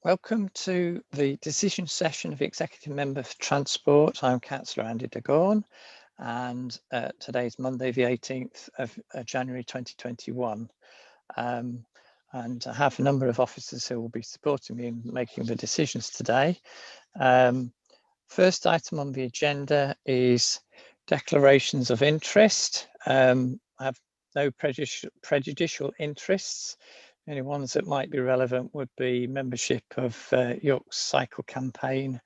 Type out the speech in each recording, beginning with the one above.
Welcome to the decision session of Executive Member for Transport. I'm Councillor Andy de Gorn, and today's Monday, the 18th of January 2021. And I have a number of officers who will be supporting me in making the decisions today. First item on the agenda is declarations of interest. I have no prejudicial interests. The only ones that might be relevant would be membership of York's Cycle Campaign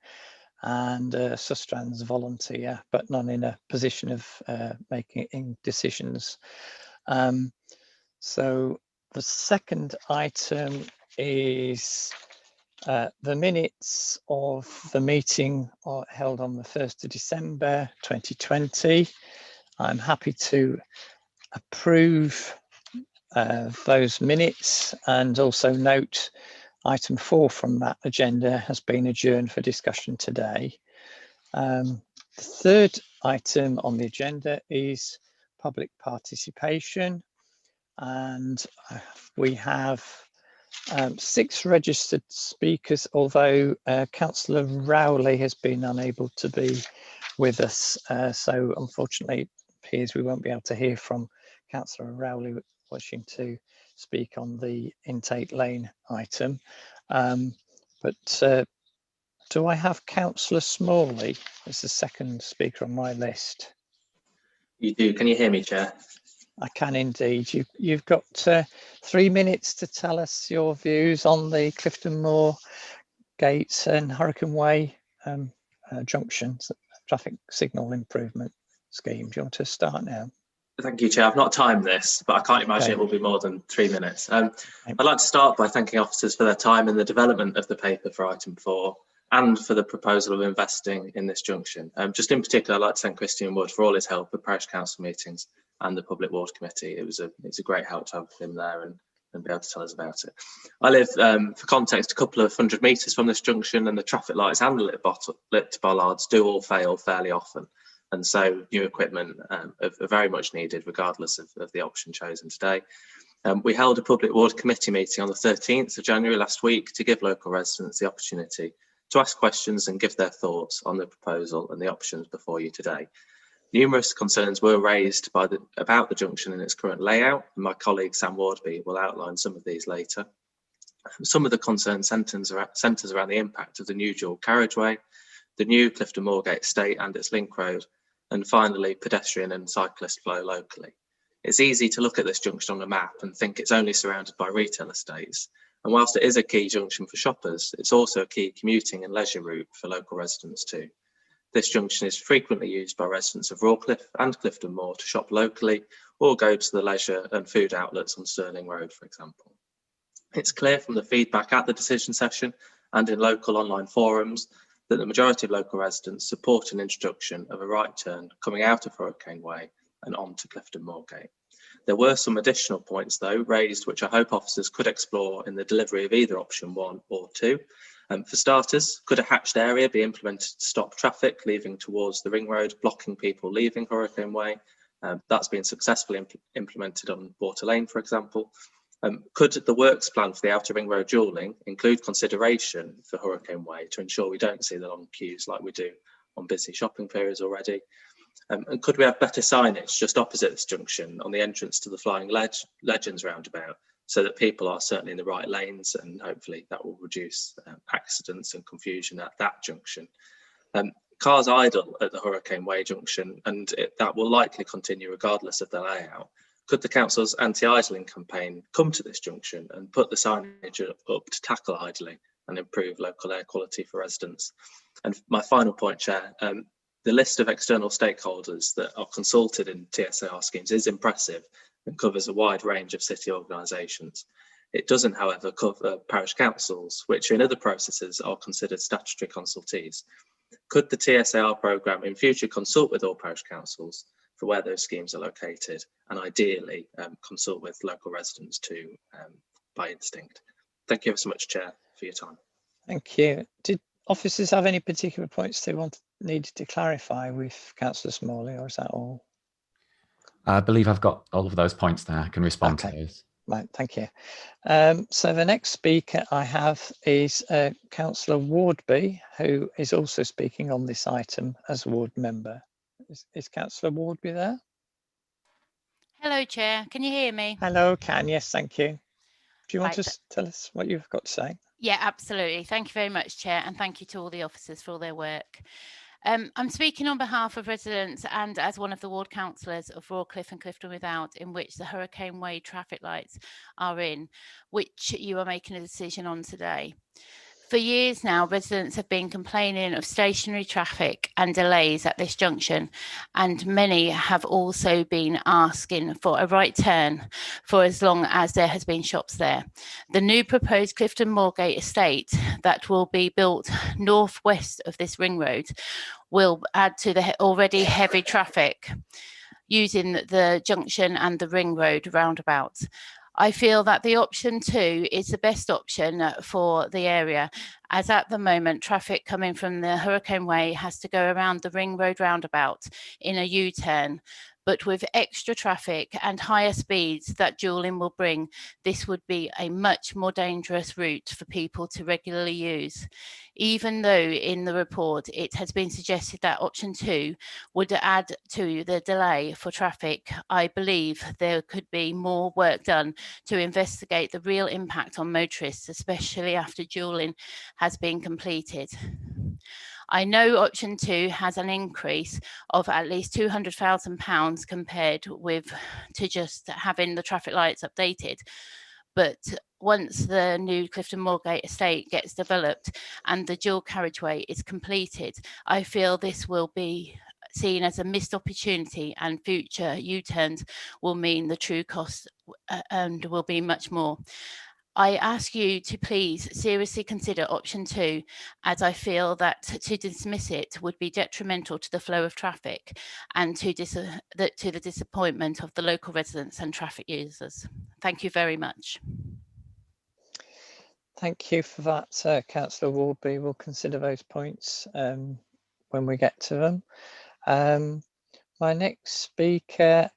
and Sustrans volunteer, but none in a position of making decisions. So the second item is the minutes of the meeting held on the 1st of December 2020. I'm happy to approve those minutes, and also note item 4 from that agenda has been adjourned for discussion today. The third item on the agenda is public participation, and we have 6 registered speakers, although Councillor Rowley has been unable to be with us, so unfortunately it appears we won't be able to hear from Councillor Rowley wishing to speak on the intake lane item. But do I have Councillor Smalley as the second speaker on my list? You do. Can you hear me, Chair? I can indeed. You've got 3 minutes to tell us your views on the Clifton, Moorgate and Hurricane Way junctions, traffic signal improvement scheme. Do you want to start now? Thank you, Chair. I've not timed this, but I can't imagine it will be more than 3 minutes. I'd like to start by thanking officers for their time in the development of the paper for item 4 and for the proposal of investing in this junction. Just in particular, I'd like to thank Christian Wood for all his help at Parish Council meetings and the Public Ward Committee. It's a great help to have him there and be able to tell us about it. I live, for context, a couple of 100 metres from this junction, and the traffic lights and the lit bollards do all fail fairly often. And so new equipment are very much needed, regardless of the option chosen today. We held a Public Ward Committee meeting on the 13th of January last week to give local residents the opportunity to ask questions and give their thoughts on the proposal and the options before you today. Numerous concerns were raised about the junction and its current layout, and my colleague Sam Wardby will outline some of these later. Some of the concerns centres around the impact of the new dual carriageway, the new Clifton Moorgate estate and its link road, and finally pedestrian and cyclist flow locally. It's easy to look at this junction on a map and think it's only surrounded by retail estates, and whilst it is a key junction for shoppers, it's also a key commuting and leisure route for local residents too. This junction is frequently used by residents of Rawcliffe and Clifton Moor to shop locally or go to the leisure and food outlets on Stirling Road, for example. It's clear from the feedback at the decision session and in local online forums that the majority of local residents support an introduction of a right turn coming out of Hurricane Way and onto Clifton Moorgate. There were some additional points though raised which I hope officers could explore in the delivery of either option 1 or 2. For starters, could a hatched area be implemented to stop traffic leaving towards the ring road, blocking people leaving Hurricane Way? That's been successfully implemented on Water Lane, for example. Could the works plan for the outer ring road dualling include consideration for Hurricane Way to ensure we don't see the long queues like we do on busy shopping periods already? And could we have better signage just opposite this junction on the entrance to the Flying Legends roundabout, so that people are certainly in the right lanes, and hopefully that will reduce accidents and confusion at that junction. Cars idle at the Hurricane Way junction, and that will likely continue regardless of the layout. Could the council's anti-idling campaign come to this junction and put the signage up to tackle idling and improve local air quality for residents? And my final point, Chair, the list of external stakeholders that are consulted in TSAR schemes is impressive and covers a wide range of city organisations. It doesn't, however, cover parish councils, which in other processes are considered statutory consultees. Could the TSAR programme in future consult with all parish councils for where those schemes are located, and ideally consult with local residents too by instinct? Thank you so much, Chair, for your time. Thank you. Did officers have any particular points they needed to clarify with Councillor Smalley, or is that all? I believe I've got all of those points there. I can respond to those. Right, thank you. So the next speaker I have is Councillor Wardby, who is also speaking on this item as ward member. Is Councillor Wardby there? Hello, Chair. Can you hear me? Hello, yes, thank you. Do you want Right. to tell us what you've got to say? Yeah, absolutely. Thank you very much, Chair, and thank you to all the officers for all their work. I'm speaking on behalf of residents and as one of the ward councillors of Clifton and Clifton Without, in which the Hurricane Way traffic lights are in, which you are making a decision on today. For years now, residents have been complaining of stationary traffic and delays at this junction, and many have also been asking for a right turn for as long as there has been shops there. The new proposed Clifton Moorgate estate that will be built northwest of this ring road will add to the already heavy traffic using the junction and the ring road roundabout. I feel that the option 2 is the best option for the area, as at the moment traffic coming from the Hurricane Way has to go around the ring road roundabout in a U-turn. But with extra traffic and higher speeds that dualling will bring, this would be a much more dangerous route for people to regularly use. Even though in the report it has been suggested that option 2 would add to the delay for traffic, I believe there could be more work done to investigate the real impact on motorists, especially after dualling has been completed. I know option 2 has an increase of at least £200,000 compared with to just having the traffic lights updated. But once the new Clifton Moorgate estate gets developed and the dual carriageway is completed, I feel this will be seen as a missed opportunity, and future U-turns will mean the true cost and will be much more. I ask you to please seriously consider option 2, as I feel that to dismiss it would be detrimental to the flow of traffic and to the disappointment of the local residents and traffic users. Thank you very much. Thank you for that, Councillor Wardby. We'll consider those points when we get to them. My next speaker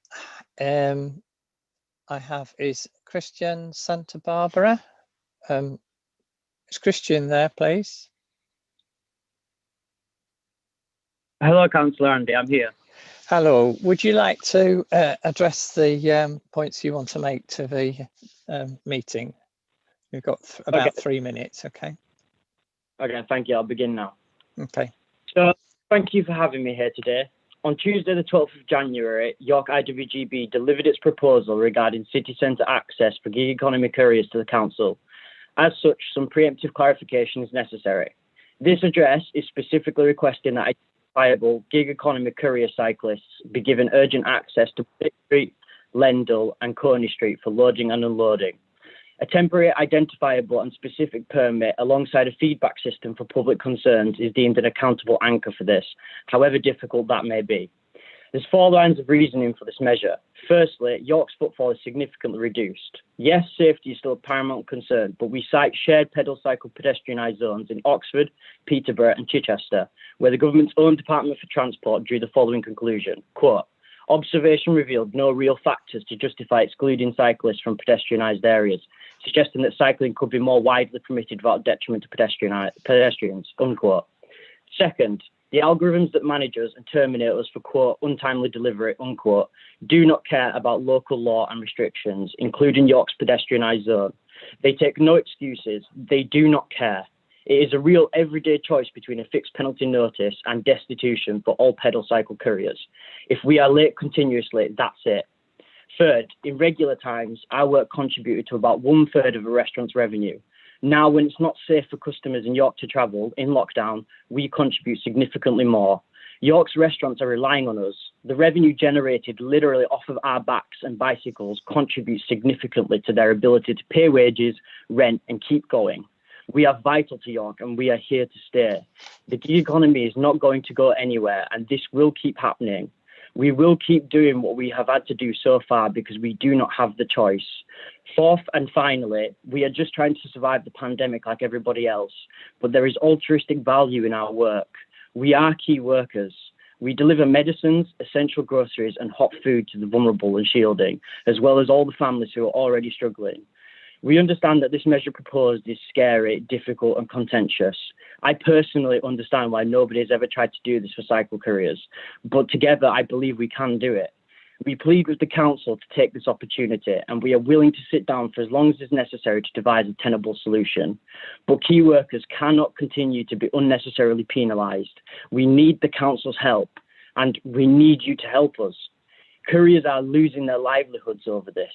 I have is Christian Santa Barbara. Is Christian there, please? Hello, Councillor Andy, I'm here. Hello, would you like to address the points you want to make to the meeting? We've got about 3 minutes, okay? Okay, thank you. I'll begin now. Okay. So, thank you for having me here today. On Tuesday, the 12th of January, York IWGB delivered its proposal regarding city centre access for gig economy couriers to the council. As such, some preemptive clarification is necessary. This address is specifically requesting that identifiable gig economy courier cyclists be given urgent access to Pitt Street, Lendal and Coney Street for loading and unloading. A temporary identifiable and specific permit alongside a feedback system for public concerns is deemed an accountable anchor for this, however difficult that may be. There's 4 lines of reasoning for this measure. Firstly, York's footfall is significantly reduced. Yes, safety is still a paramount concern, but we cite shared pedal cycle pedestrianised zones in Oxford, Peterborough and Chichester, where the government's own Department for Transport drew the following conclusion, quote, observation revealed no real factors to justify excluding cyclists from pedestrianised areas, suggesting that cycling could be more widely permitted without detriment to pedestrians, unquote. Second, the algorithms that manage us and terminate us for, quote, untimely delivery, unquote, do not care about local law and restrictions, including York's pedestrianised zone. They take no excuses. They do not care. It is a real everyday choice between a fixed penalty notice and destitution for all pedal cycle couriers. If we are late continuously, that's it. Third, in regular times, our work contributed to about 1/3 of a restaurant's revenue. Now, when it's not safe for customers in York to travel in lockdown, we contribute significantly more. York's restaurants are relying on us. The revenue generated literally off of our backs and bicycles contributes significantly to their ability to pay wages, rent, and keep going. We are vital to York and we are here to stay. The gig economy is not going to go anywhere and this will keep happening. We will keep doing what we have had to do so far because we do not have the choice. Fourth and finally, we are just trying to survive the pandemic like everybody else, but there is altruistic value in our work. We are key workers. We deliver medicines, essential groceries and hot food to the vulnerable and shielding, as well as all the families who are already struggling. We understand that this measure proposed is scary, difficult and contentious. I personally understand why nobody has ever tried to do this for cycle couriers, but together I believe we can do it. We plead with the council to take this opportunity, and we are willing to sit down for as long as is necessary to devise a tenable solution. But key workers cannot continue to be unnecessarily penalised. We need the council's help, and we need you to help us. Couriers are losing their livelihoods over this.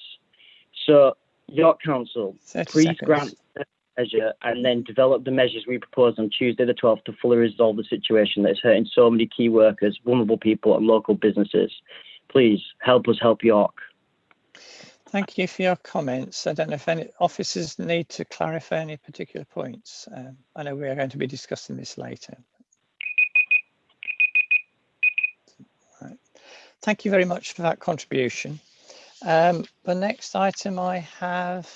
So, York Council, please grant the measure and then develop the measures we propose on Tuesday the 12th to fully resolve the situation that is hurting so many key workers, vulnerable people and local businesses. Please help us help York. Thank you for your comments. I don't know if any officers need to clarify any particular points. I know we are going to be discussing this later. Right. Thank you very much for that contribution. The next item I have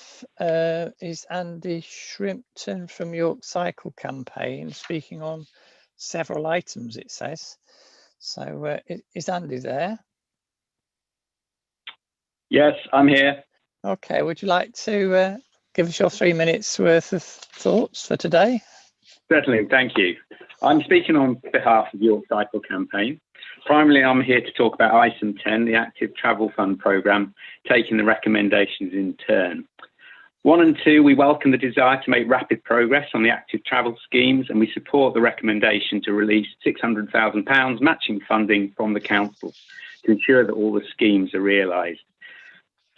is Andy Shrimpton from York Cycle Campaign, speaking on several items, it says. So is Andy there? Yes, I'm here. Okay, would you like to give us your 3 minutes worth of thoughts for today? Certainly, thank you. I'm speaking on behalf of York Cycle Campaign. Primarily, I'm here to talk about item 10, the Active Travel Fund programme, taking the recommendations in turn. 1 and 2, we welcome the desire to make rapid progress on the active travel schemes, and we support the recommendation to release £600,000 matching funding from the council to ensure that all the schemes are realised.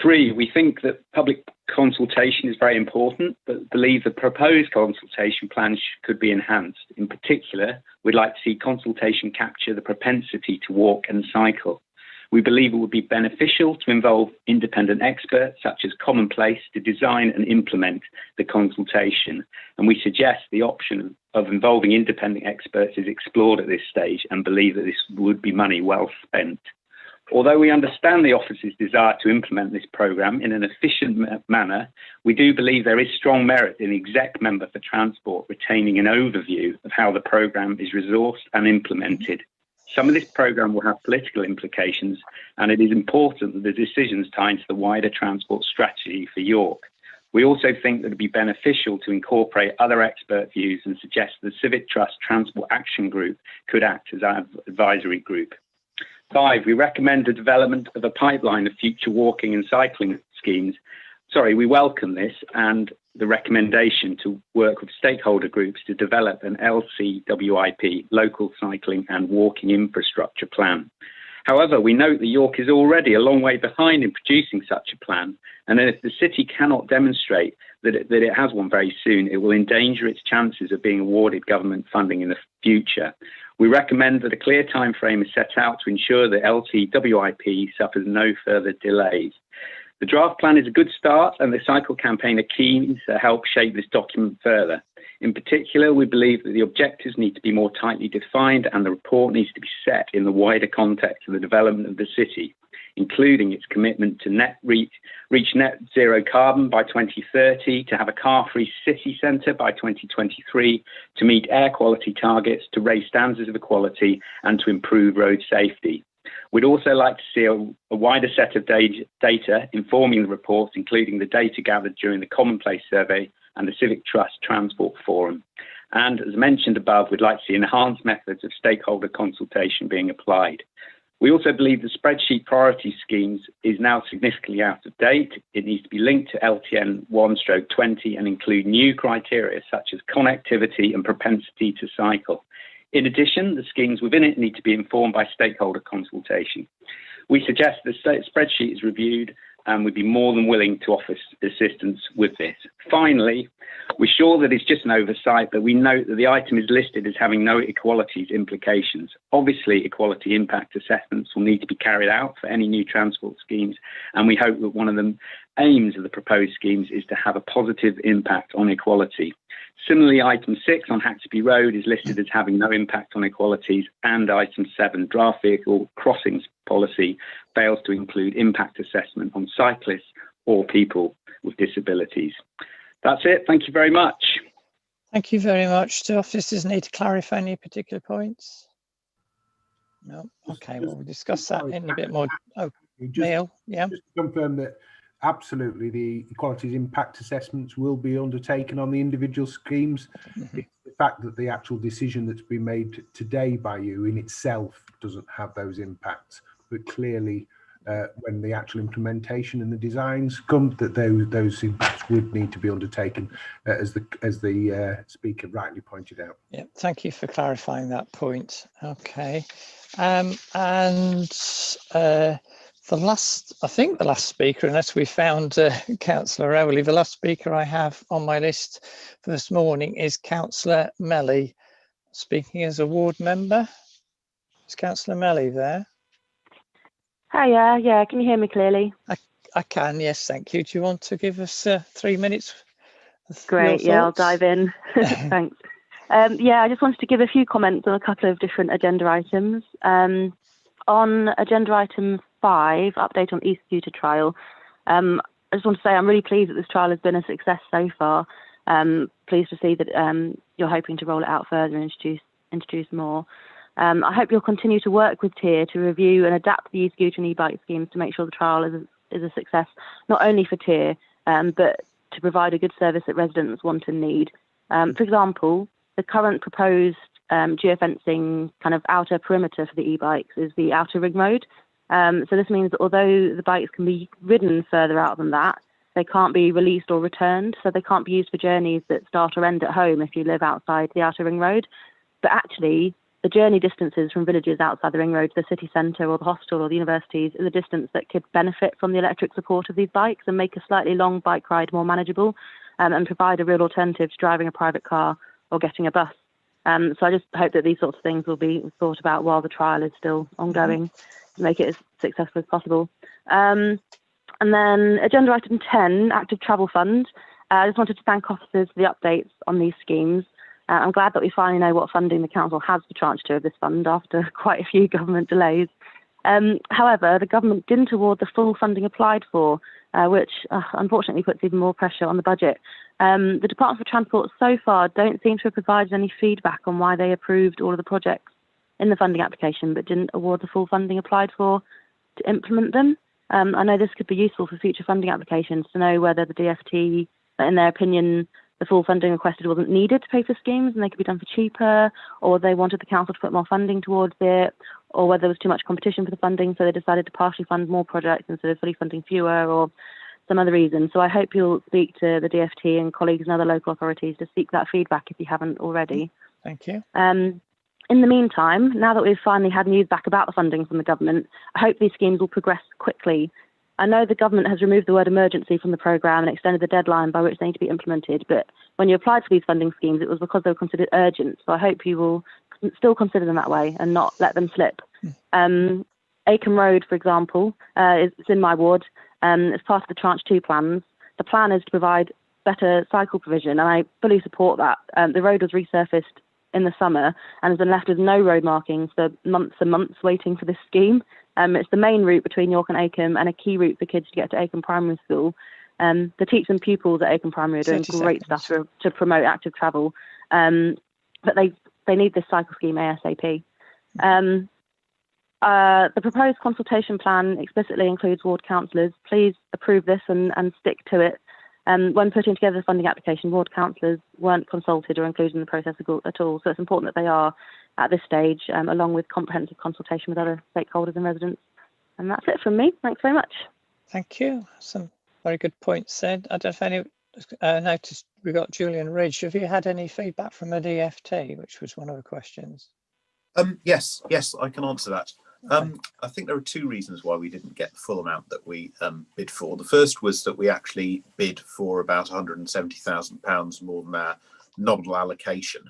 3, we think that public consultation is very important, but believe the proposed consultation plans could be enhanced. In particular, we'd like to see consultation capture the propensity to walk and cycle. We believe it would be beneficial to involve independent experts such as Commonplace to design and implement the consultation, and we suggest the option of involving independent experts is explored at this stage and believe that this would be money well spent. Although we understand the office's desire to implement this programme in an efficient manner, we do believe there is strong merit in the exec member for transport retaining an overview of how the programme is resourced and implemented. Some of this programme will have political implications, and it is important that the decisions tie into the wider transport strategy for York. We also think that it would be beneficial to incorporate other expert views and suggest the Civic Trust Transport Action Group could act as our advisory group. 5, we recommend the development of a pipeline of future walking and cycling schemes. We welcome this and the recommendation to work with stakeholder groups to develop an LCWIP, local cycling and walking infrastructure plan. However, we note that York is already a long way behind in producing such a plan, and if the city cannot demonstrate that it has one very soon, it will endanger its chances of being awarded government funding in the future. We recommend that a clear time frame is set out to ensure that LCWIP suffers no further delays. The draft plan is a good start, and the Cycle Campaign are keen to help shape this document further. In particular, we believe that the objectives need to be more tightly defined and the report needs to be set in the wider context of the development of the city, including its commitment to reach net zero carbon by 2030, to have a car-free city centre by 2023, to meet air quality targets, to raise standards of equality and to improve road safety. We'd also like to see a wider set of data informing the reports, including the data gathered during the Commonplace survey and the Civic Trust Transport Forum. And as mentioned above, we'd like to see enhanced methods of stakeholder consultation being applied. We also believe the spreadsheet priority schemes is now significantly out of date. It needs to be linked to LTN 1/20 and include new criteria such as connectivity and propensity to cycle. In addition, the schemes within it need to be informed by stakeholder consultation. We suggest the spreadsheet is reviewed and we'd be more than willing to offer assistance with this. Finally, we're sure that it's just an oversight, but we note that the item is listed as having no equalities implications. Obviously, equality impact assessments will need to be carried out for any new transport schemes, and we hope that one of the aims of the proposed schemes is to have a positive impact on equality. Similarly, item 6 on Haxby Road is listed as having no impact on equalities, and item 7, draft vehicle crossings policy, fails to include impact assessment on cyclists or people with disabilities. That's it. Thank you very much. Thank you very much. Do officers need to clarify any particular points? No. Okay, well, we'll discuss that in a bit more. Oh, Neil, yeah. Just to confirm that absolutely the equalities impact assessments will be undertaken on the individual schemes. It's the fact that the actual decision that's been made today by you in itself doesn't have those impacts, but clearly when the actual implementation and the designs come, that those impacts would need to be undertaken, as the speaker rightly pointed out. Yeah, thank you for clarifying that point. Okay, I think the last speaker, unless we found Councillor Rowley, the last speaker I have on my list for this morning is Councillor Melly, speaking as a ward member. Is Councillor Melly there? Hiya, yeah, can you hear me clearly? I can, yes, thank you. Do you want to give us 3 minutes? Great, yeah, I'll dive in. Thanks. Yeah, I just wanted to give a few comments on a couple of different agenda items. On agenda item 5, update on e-scooter trial, I just want to say I'm really pleased that this trial has been a success so far. Pleased to see that you're hoping to roll it out further and introduce more. I hope you'll continue to work with TSAR to review and adapt the e-scooter and e-bike schemes to make sure the trial is a success, not only for TSAR, but to provide a good service that residents want and need. For example, the current proposed geofencing kind of outer perimeter for the e-bikes is the outer ring road. So this means that although the bikes can be ridden further out than that, they can't be released or returned, so they can't be used for journeys that start or end at home if you live outside the outer ring road. But actually, the journey distances from villages outside the ring road to the city centre or the hospital or the universities is a distance that could benefit from the electric support of these bikes and make a slightly long bike ride more manageable, and provide a real alternative to driving a private car or getting a bus. So I just hope that these sorts of things will be thought about while the trial is still ongoing to make it as successful as possible. And then agenda item 10, active travel fund. I just wanted to thank officers for the updates on these schemes. I'm glad that we finally know what funding the council has for tranche 2 of this fund after quite a few government delays. However, the government didn't award the full funding applied for, which unfortunately puts even more pressure on the budget. The Department for Transport so far don't seem to have provided any feedback on why they approved all of the projects in the funding application but didn't award the full funding applied for to implement them. I know this could be useful for future funding applications to know whether the DFT, in their opinion, the full funding requested wasn't needed to pay for schemes and they could be done for cheaper, or they wanted the council to put more funding towards it, or whether there was too much competition for the funding so they decided to partially fund more projects instead of fully funding fewer, or some other reason. So I hope you'll speak to the DFT and colleagues in other local authorities to seek that feedback if you haven't already. Thank you. In the meantime, now that we've finally had news back about the funding from the government, I hope these schemes will progress quickly. I know the government has removed the word emergency from the programme and extended the deadline by which they need to be implemented, but when you applied for these funding schemes, it was because they were considered urgent. So I hope you will still consider them that way and not let them slip. Acombe Road, for example, it's in my ward. As part of the tranche 2 plans, the plan is to provide better cycle provision, and I fully support that. The road was resurfaced in the summer and has been left with no road markings for months and months waiting for this scheme. It's the main route between York and Acombe and a key route for kids to get to Acombe Primary School. The teachers and pupils at Acombe Primary are doing great stuff to promote active travel, but they need this cycle scheme ASAP. The proposed consultation plan explicitly includes ward councillors. Please approve this and stick to it. When putting together the funding application, ward councillors weren't consulted or included in the process at all, so it's important that they are at this stage, along with comprehensive consultation with other stakeholders and residents. And that's it from me. Thanks very much. Thank you. Some very good points said. I don't know if any noticed we got Julian Ridge. Have you had any feedback from the DFT, which was one of the questions? Yes, I can answer that. I think there are 2 reasons why we didn't get the full amount that we bid for. The first was that we actually bid for about £170,000 more than our nominal allocation.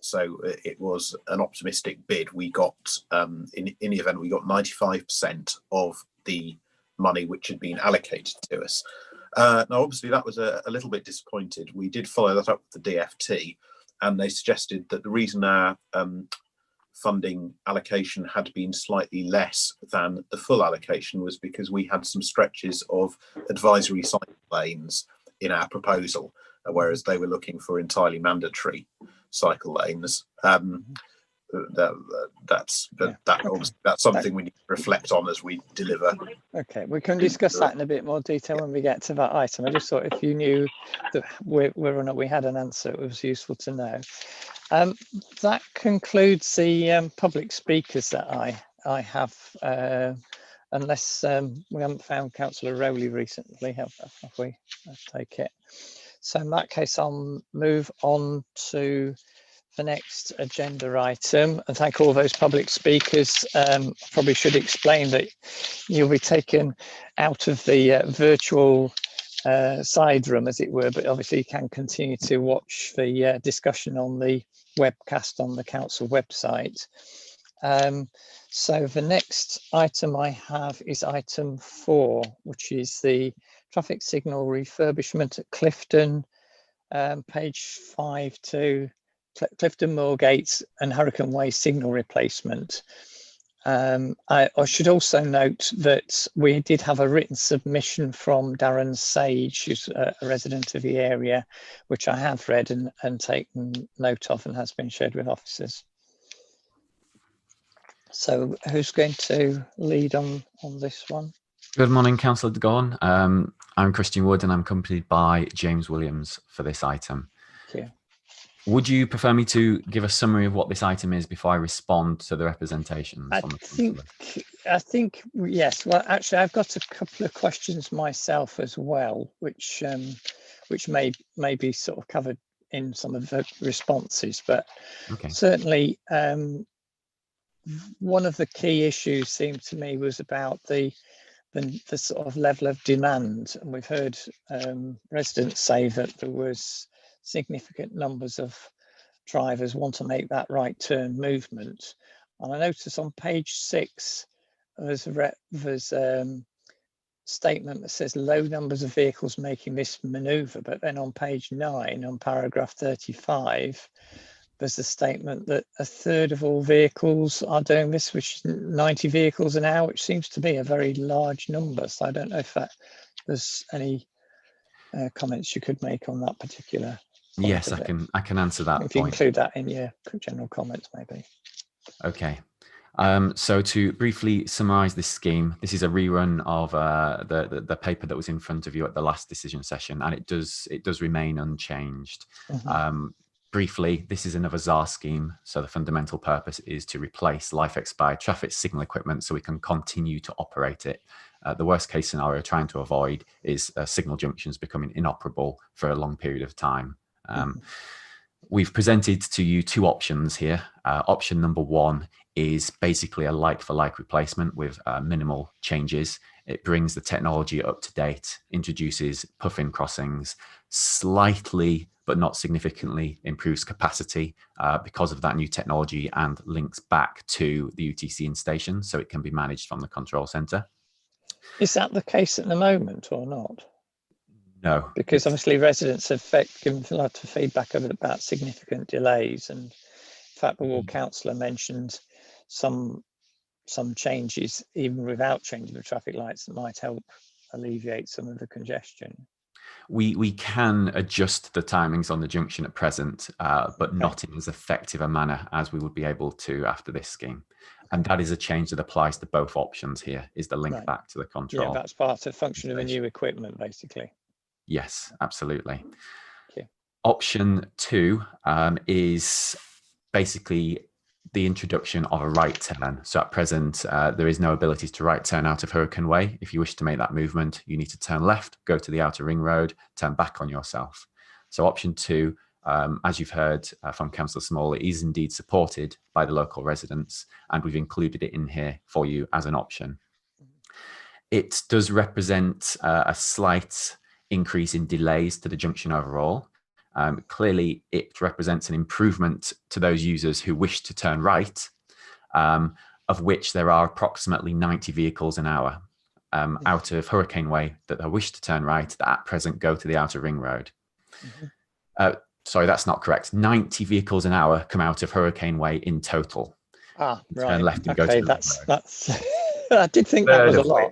So it was an optimistic bid. We got, in the event, we got 95% of the money which had been allocated to us. Now, obviously, that was a little bit disappointed. We did follow that up with the DFT, and they suggested that the reason our funding allocation had been slightly less than the full allocation was because we had some stretches of advisory cycle lanes in our proposal, whereas they were looking for entirely mandatory cycle lanes. that's something we need to reflect on as we deliver. Okay, we can discuss that in a bit more detail when we get to that item. I just thought if you knew that whether or not we had an answer, it was useful to know. That concludes the public speakers that I have, unless we haven't found Councillor Rowley recently, have we? I take it. So in that case, I'll move on to the next agenda item and thank all those public speakers. Probably should explain that you'll be taken out of the virtual side room, as it were, but obviously you can continue to watch the discussion on the webcast on the council website. So the next item I have is item 4, which is the traffic signal refurbishment at Clifton, page 5 Clifton, Moorgate and Hurricane Way signal replacement. I should also note that we did have a written submission from Darren Sage, who's a resident of the area, which I have read and taken note of and has been shared with officers. So who's going to lead on this one? Good morning, Councillor Gorn. I'm Christian Wood and I'm accompanied by James Williams for this item. Thank you. Would you prefer me to give a summary of what this item is before I respond to the representations? I think yes. Well, actually, I've got a couple of questions myself as well, which may be sort of covered in some of the responses, but okay. Certainly one of the key issues seemed to me was about the sort of level of demand, and we've heard residents say that there was significant numbers of drivers want to make that right turn movement. And I notice on page 6 there's a statement that says low numbers of vehicles making this manoeuvre, but then on page 9 on paragraph 35 there's a statement that a third of all vehicles are doing this, which is 90 vehicles an hour, which seems to be a very large number. So I don't know if there's any comments you could make on that particular. Yes, I can answer that. If you include that in your general comments, maybe. Okay. So to briefly summarise this scheme, this is a rerun of the paper that was in front of you at the last decision session, and it does remain unchanged. Mm-hmm. Briefly, this is another TSAR scheme. So the fundamental purpose is to replace life expired traffic signal equipment so we can continue to operate it. The worst case scenario trying to avoid is signal junctions becoming inoperable for a long period of time. We've presented to you 2 options here. Option number 1 is basically a like-for-like replacement with minimal changes. It brings the technology up to date, introduces puff-in crossings, slightly but not significantly improves capacity because of that new technology, and links back to the UTC in station so it can be managed from the control centre. Is that the case at the moment or not? No. Because obviously residents have given a lot of feedback about significant delays, and in fact the ward councillor mentioned some changes even without changing the traffic lights that might help alleviate some of the congestion. We can adjust the timings on the junction at present, but not in as effective a manner as we would be able to after this scheme. And that is a change that applies to both options here, is the link back to the control. Yeah, that's part of function of the new equipment, basically. Yes, absolutely. Okay. Option 2 is basically the introduction of a right turn. So at present, there is no ability to right turn out of Hurricane Way. If you wish to make that movement, you need to turn left, go to the outer ring road, turn back on yourself. So option 2, as you've heard from Councillor Small, it is indeed supported by the local residents, and we've included it in here for you as an option. It does represent a slight increase in delays to the junction overall. Clearly, it represents an improvement to those users who wish to turn right, of which there are approximately 90 vehicles an hour out of Hurricane Way that wish to turn right that at present go to the outer ring road. Mm-hmm. Sorry, that's not correct. 90 vehicles an hour come out of Hurricane Way in total. Right. Turn left and go to the that's I did think that was a lot.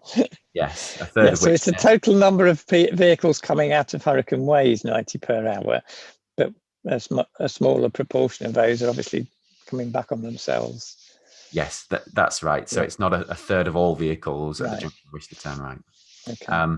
Yes, a third of so it's the total number of vehicles coming out of Hurricane Way is 90 per hour, but a smaller proportion of those are obviously coming back on themselves. Yes, that's right. So it's not a third of all vehicles at the junction wish to turn right. Okay.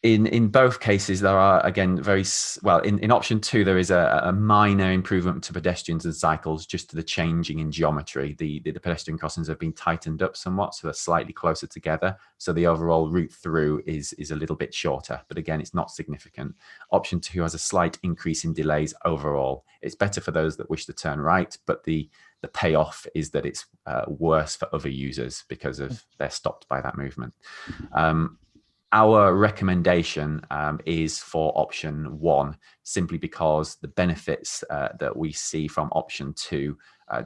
In both cases, there are, again, in option 2, there is a minor improvement to pedestrians and cycles, just to the changing in geometry. The pedestrian crossings have been tightened up somewhat, so they're slightly closer together. So the overall route through is a little bit shorter, but again, it's not significant. Option 2 has a slight increase in delays overall. It's better for those that wish to turn right, but the payoff is that it's worse for other users because of they're stopped by that movement. Our recommendation is for option 1, simply because the benefits that we see from option 2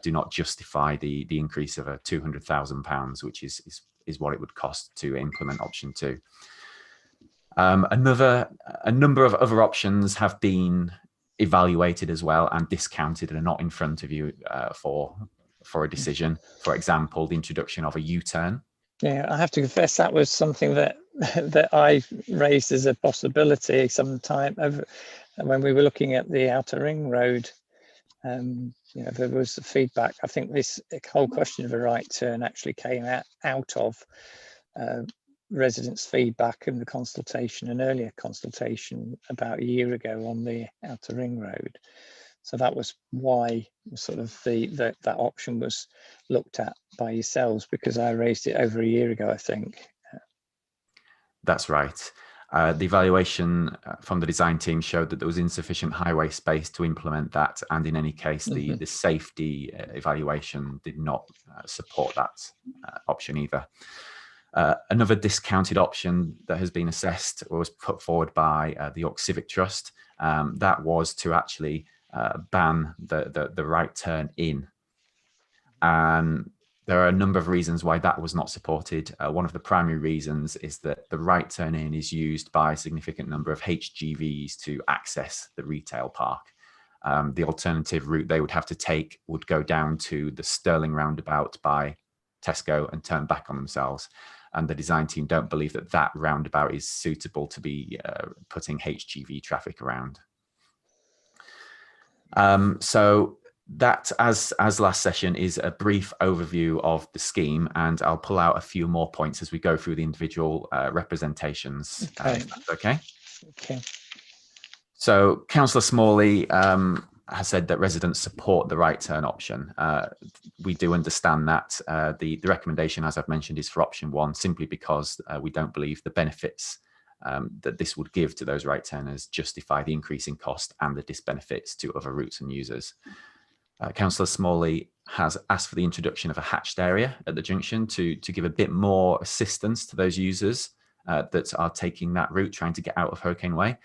do not justify the increase of £200,000, which is what it would cost to implement option 2. A number of other options have been evaluated as well and discounted and are not in front of you for a decision. For example, the introduction of a U-turn. Yeah, I have to confess that was something that I raised as a possibility sometime when we were looking at the outer ring road. There was feedback. I think this whole question of a right turn actually came out of residents' feedback and the consultation, an earlier consultation about a year ago on the outer ring road. So that was why sort of that option was looked at by yourselves, because I raised it over a year ago, I think. That's right. The evaluation from the design team showed that there was insufficient highway space to implement that, and in any case, the safety evaluation did not support that option either. Another discounted option that has been assessed or was put forward by the York Civic Trust, that was to actually ban the right turn in. And there are a number of reasons why that was not supported. One of the primary reasons is that the right turn in is used by a significant number of HGVs to access the retail park. The alternative route they would have to take would go down to the Stirling roundabout by Tesco and turn back on themselves. And the design team don't believe that roundabout is suitable to be putting HGV traffic around. So that, as last session, is a brief overview of the scheme, and I'll pull out a few more points as we go through the individual representations. Okay. Okay. Okay. So Councillor Smalley has said that residents support the right turn option. We do understand that. The recommendation, as I've mentioned, is for option 1, simply because we don't believe the benefits that this would give to those right turners justify the increase in cost and the disbenefits to other routes and users. Councillor Smalley has asked for the introduction of a hatched area at the junction to give a bit more assistance to those users that are taking that route, trying to get out of Hurricane Way.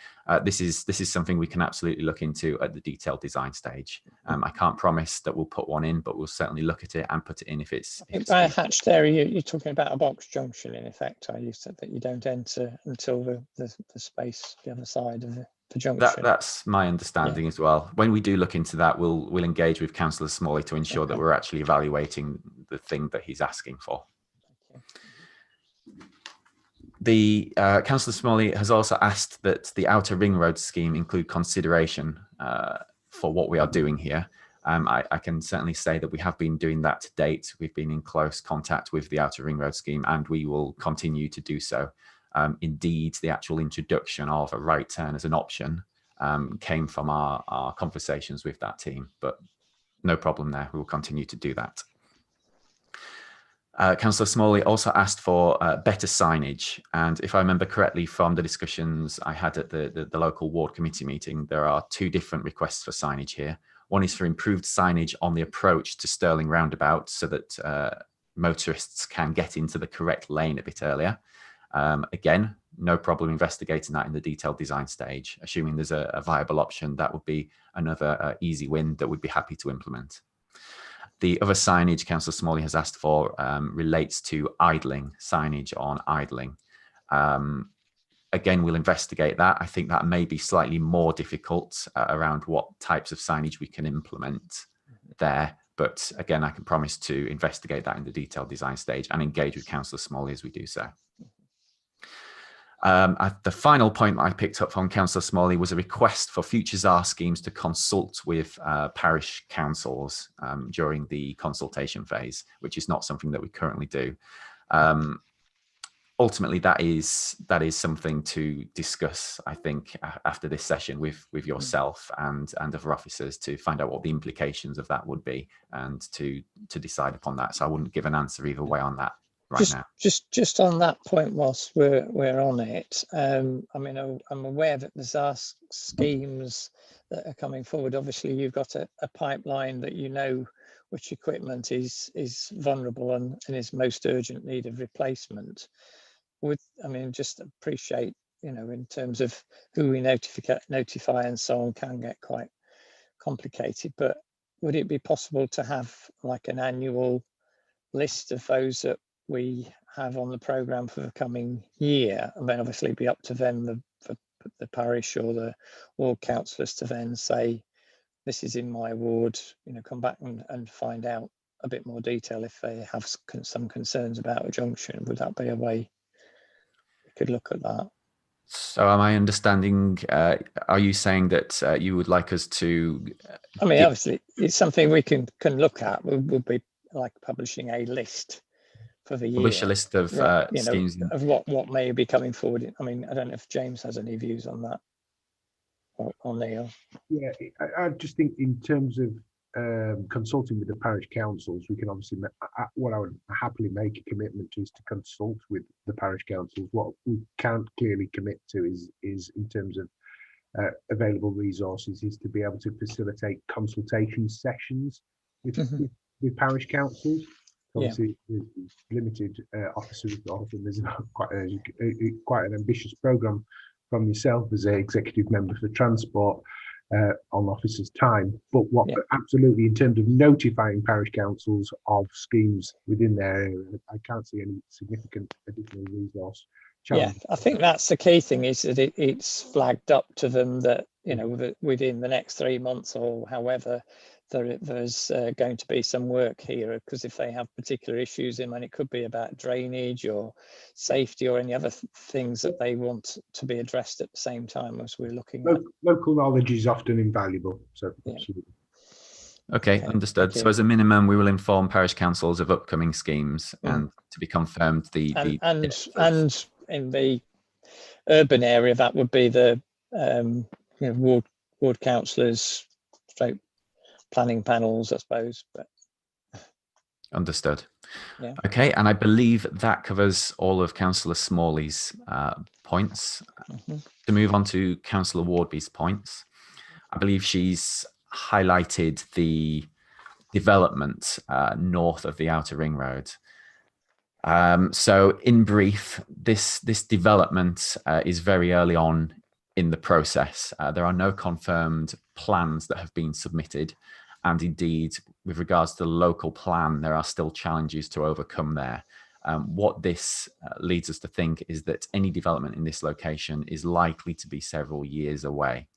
This is something we can absolutely look into at the detailed design stage. I can't promise that we'll put one in, but we'll certainly look at it and put it in if it's. By a hatched area, you're talking about a box junction, in effect. You said that you don't enter until the space the other side of the junction. That's my understanding as well. When we do look into that, we'll engage with Councillor Smalley to ensure that we're actually evaluating the thing that he's asking for. The Councillor Smalley has also asked that the outer ring road scheme include consideration for what we are doing here. I can certainly say that we have been doing that to date. We've been in close contact with the outer ring road scheme, and we will continue to do so. Indeed, the actual introduction of a right turn as an option came from our conversations with that team, but no problem there. We will continue to do that. Councillor Smalley also asked for better signage, and if I remember correctly from the discussions I had at the local ward committee meeting, there are 2 different requests for signage here. One is for improved signage on the approach to Stirling roundabout so that motorists can get into the correct lane a bit earlier. Again, no problem investigating that in the detailed design stage. Assuming there's a viable option, that would be another easy win that we'd be happy to implement. The other signage Councillor Smalley has asked for relates to idling, signage on idling. Again, we'll investigate that. I think that may be slightly more difficult around what types of signage we can implement there. But again, I can promise to investigate that in the detailed design stage and engage with Councillor Smalley as we do so. The final point I picked up from Councillor Smalley was a request for future TSAR schemes to consult with parish councils during the consultation phase, which is not something that we currently do. Ultimately, that is something to discuss, I think, after this session with yourself and other officers, to find out what the implications of that would be and to decide upon that. So I wouldn't give an answer either way on that now. Just on that point, whilst we're on it, I mean, I'm aware that there's schemes that are coming forward. Obviously, you've got a pipeline that you know which equipment is vulnerable and is most urgent need of replacement. I mean, just appreciate, you know, in terms of who we notify and so on, can get quite complicated, but would it be possible to have like an annual list of those that we have on the programme for the coming year, and then obviously be up to them, the parish or the ward councillors, to then say, this is in my ward, you know, come back and find out a bit more detail if they have some concerns about a junction? Would that be a way we could look at that? So am I understanding, are you saying that you would like us to... I mean, obviously, it's something we can look at. We'll be like publishing a list for the year. Publish a list of schemes. Of what may be coming forward. I mean, I don't know if James has any views on that, or Neil. Yeah, I just think in terms of consulting with the parish councils, we can obviously, what I would happily make a commitment to is to consult with the parish councils. What we can't clearly commit to is in terms of available resources, is to be able to facilitate consultation sessions with parish councils. Obviously, limited officer resource, and there's quite an ambitious programme from yourself as an executive member for transport on officers' time. But absolutely, in terms of notifying parish councils of schemes within their area, I can't see any significant additional resource challenge. Yeah, I think that's the key thing, is that it's flagged up to them that, you know, that within the next 3 months or however, there's going to be some work here, because if they have particular issues, and it could be about drainage or safety or any other things that they want to be addressed at the same time as we're looking at. Local knowledge is often invaluable, so absolutely. Okay, understood. So as a minimum, we will inform parish councils of upcoming schemes, and to be confirmed and in the urban area, that would be the ward councillors, planning panels, I suppose. But understood. Yeah. Okay, and I believe that covers all of Councillor Smalley's points. To move on to Councillor Wardby's points, I believe she's highlighted the development north of the Outer Ring Road. So in brief, this development is very early on in the process. There are no confirmed plans that have been submitted, and indeed, with regards to the local plan, there are still challenges to overcome there. What this leads us to think is that any development in this location is likely to be several years away.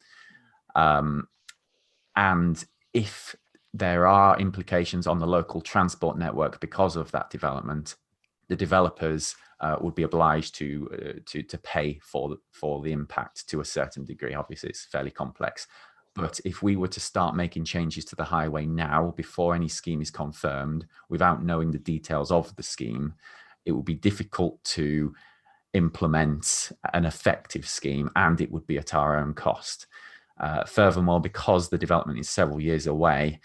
And if there are implications on the local transport network because of that development, the developers would be obliged to pay for the impact to a certain degree. Obviously, it's fairly complex. But if we were to start making changes to the highway now, before any scheme is confirmed, without knowing the details of the scheme, it would be difficult to implement an effective scheme, and it would be at our own cost. Furthermore, because the development is several years away,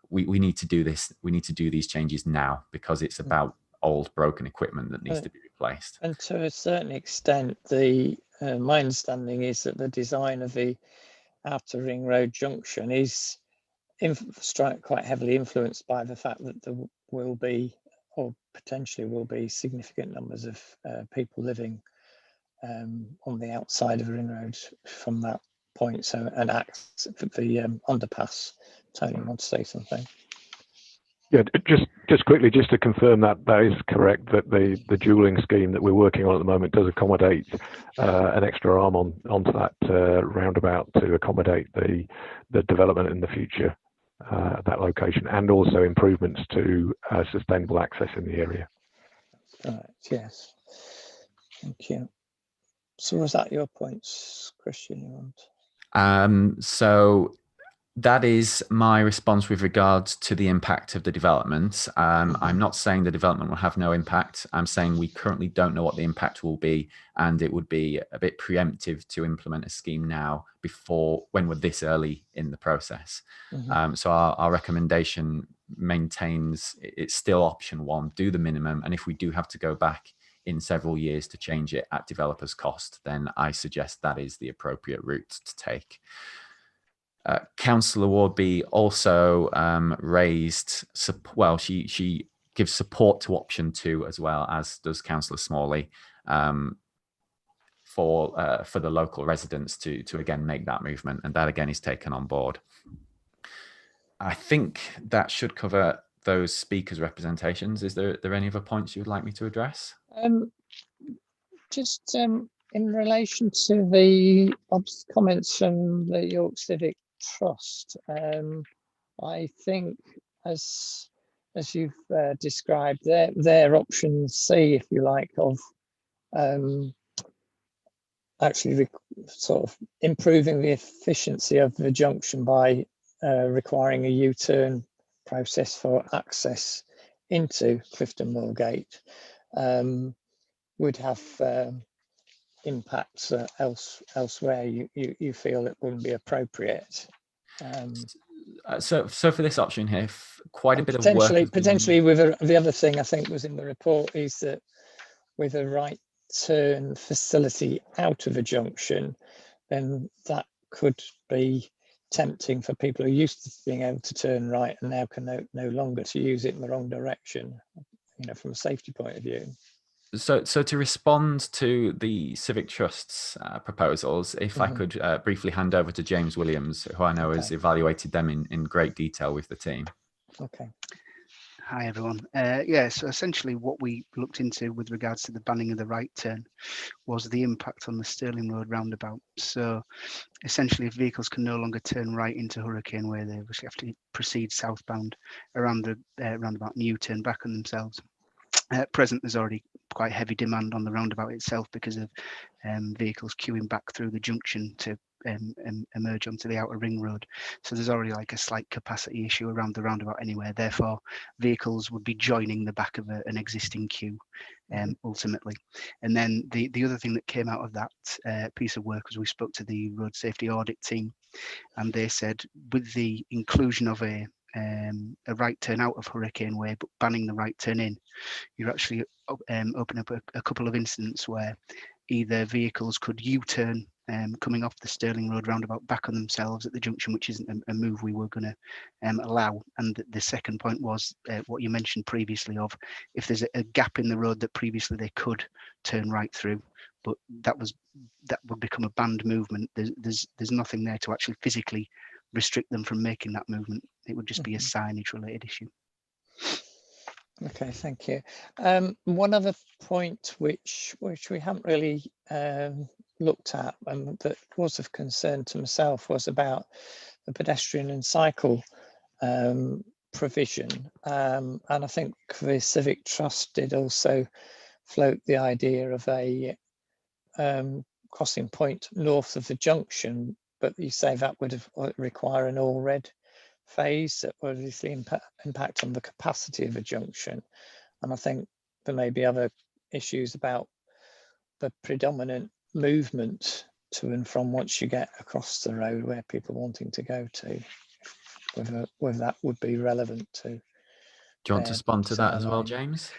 we need to do this. We need to do these changes now, because it's about old broken equipment that needs to be replaced. And to a certain extent, my understanding is that the design of the Outer Ring Road junction is quite heavily influenced by the fact that there will be, or potentially will be, significant numbers of people living on the outside of the Ring Road from that point. So, and the underpass. Tony, you want to say something? Yeah, just quickly, just to confirm that is correct, that the dualling scheme that we're working on at the moment does accommodate an extra arm onto that roundabout to accommodate the development in the future at that location, and also improvements to sustainable access in the area. Right, yes. Thank you. So was that your points, Christian, you want? So that is my response with regards to the impact of the development. I'm not saying the development will have no impact. I'm saying we currently don't know what the impact will be, and it would be a bit preemptive to implement a scheme now when we're this early in the process. So our recommendation maintains it's still option one, do the minimum, and if we do have to go back in several years to change it at developers' cost, then I suggest that is the appropriate route to take. Councillor Wardby also raised, well, she gives support to option 2 as well, as does Councillor Smalley, for the local residents to again make that movement, and that again is taken on board. I think that should cover those speakers' representations. Is there any other points you would like me to address? Just in relation to the comments from the York Civic Trust, I think as you've described, their option C, if you like, of actually sort of improving the efficiency of the junction by requiring a U-turn process for access into Clifton Moorgate, would have impacts elsewhere. You feel it wouldn't be appropriate. So for this option here, quite a bit of work. Potentially, with the other thing I think was in the report is that with a right turn facility out of a junction, then that could be tempting for people who are used to being able to turn right and now can no longer to use it in the wrong direction, from a safety point of view. So to respond to the Civic Trust's proposals, if I could briefly hand over to James Williams, who I know has evaluated them in great detail with the team. Okay. Hi everyone. So essentially what we looked into with regards to the banning of the right turn was the impact on the Stirling Road roundabout. So essentially, if vehicles can no longer turn right into Hurricane Way, they obviously have to proceed southbound around the roundabout and U-turn back on themselves. At present, there's already quite heavy demand on the roundabout itself because of vehicles queuing back through the junction to emerge onto the outer ring road. So there's already like a slight capacity issue around the roundabout anyway. Therefore, vehicles would be joining the back of an existing queue ultimately. And then the other thing that came out of that piece of work was we spoke to the road safety audit team, and they said with the inclusion of a right turn out of Hurricane Way, but banning the right turn in, you're actually open up a couple of incidents where either vehicles could U-turn coming off the Stirling Road roundabout back on themselves at the junction, which isn't a move we were going to allow. And the second point was what you mentioned previously of if there's a gap in the road that previously they could turn right through, but that would become a banned movement. There's nothing there to actually physically restrict them from making that movement. It would just be a signage related issue. Okay, thank you. One other point which we haven't really looked at and that was of concern to myself was about the pedestrian and cycle provision. And I think the Civic Trust did also float the idea of a crossing point north of the junction, but you say that would require an all red phase that would obviously impact on the capacity of a junction. And I think there may be other issues about the predominant movement to and from once you get across the road where people wanting to go to, whether that would be relevant to. Do you want to respond to that as well, James?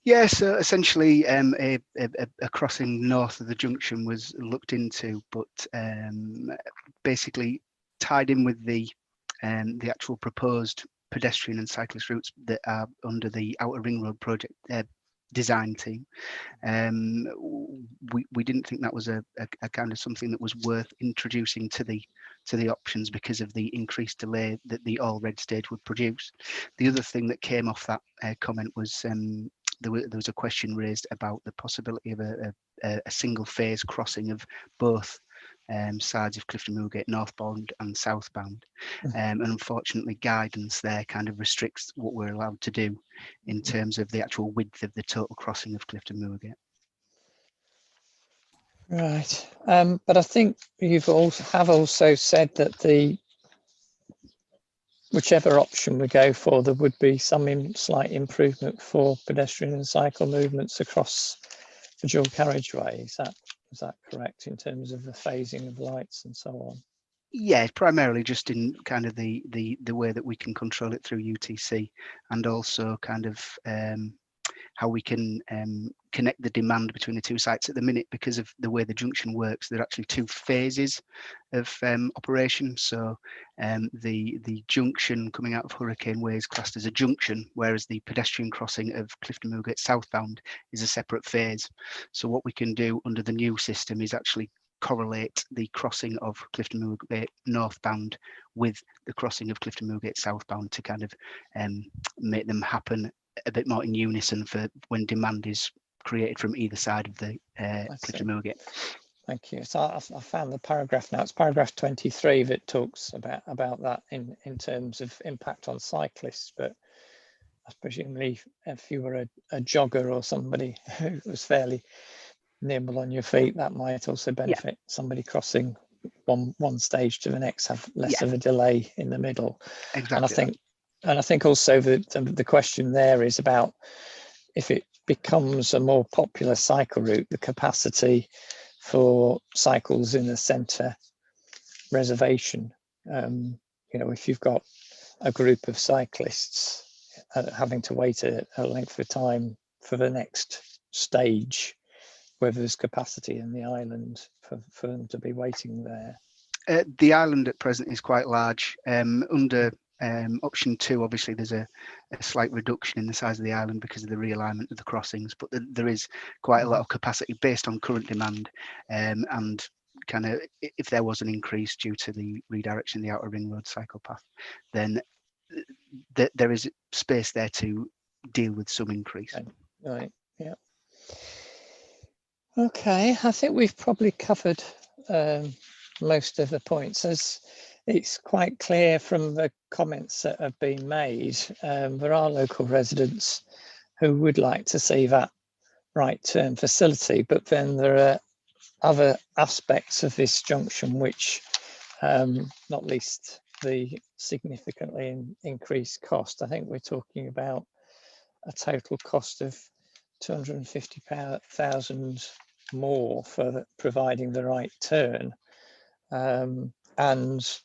Yeah, so essentially a crossing north of the junction was looked into, but basically tied in with the actual proposed pedestrian and cyclist routes that are under the Outer Ring Road project design team. We didn't think that was a kind of something that was worth introducing to the options because of the increased delay that the all red stage would produce. The other thing that came off that comment was there was a question raised about the possibility of a single phase crossing of both sides of Clifton Moorgate, northbound and southbound. And unfortunately, guidance there kind of restricts what we're allowed to do in terms of the actual width of the total crossing of Clifton Moorgate. Right, but I think you've also said that whichever option we go for, there would be some slight improvement for pedestrian and cycle movements across the dual carriageway. Is that correct in terms of the phasing of lights and so on? Yeah, primarily just in kind of the way that we can control it through UTC, and also kind of how we can connect the demand between the two sites. At the minute, because of the way the junction works, there are actually two phases of operation. So the junction coming out of Hurricane Way is classed as a junction, whereas the pedestrian crossing of Clifton Moorgate southbound is a separate phase. So what we can do under the new system is actually correlate the crossing of Clifton Moorgate northbound with the crossing of Clifton Moorgate southbound to kind of make them happen a bit more in unison for when demand is created from either side of the Clifton Moorgate. Thank you. So I found the paragraph now. It's paragraph 23 that talks about that in terms of impact on cyclists. But presumably, if you were a jogger or somebody who was fairly nimble on your feet, that might also benefit somebody crossing one stage to the next, have less of a delay in the middle. Exactly. And I think also the question there is about if it becomes a more popular cycle route, the capacity for cycles in the centre reservation. If you've got a group of cyclists having to wait a length of time for the next stage, whether there's capacity in the island for them to be waiting there. The island at present is quite large. Under option 2, obviously there's a slight reduction in the size of the island because of the realignment of the crossings, but there is quite a lot of capacity based on current demand, and kind of if there was an increase due to the redirection of the outer ring road cycle path, then there is space there to deal with some increase. Right, yeah. Okay, I think we've probably covered most of the points. As it's quite clear from the comments that have been made, there are local residents who would like to see that right turn facility, but then there are other aspects of this junction which, not least the significantly increased cost. I think we're talking about a total cost of 250,000 more for providing the right turn. And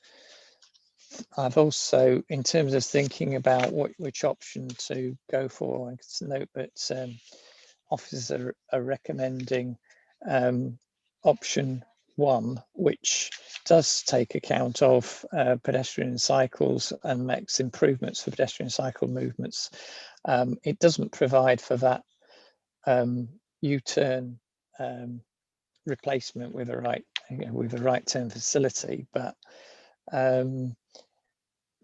I've also, in terms of thinking about which option to go for, I can note that officers are recommending option 1, which does take account of pedestrian and cycles and makes improvements for pedestrian and cycle movements. It doesn't provide for that U-turn replacement with a right turn facility, but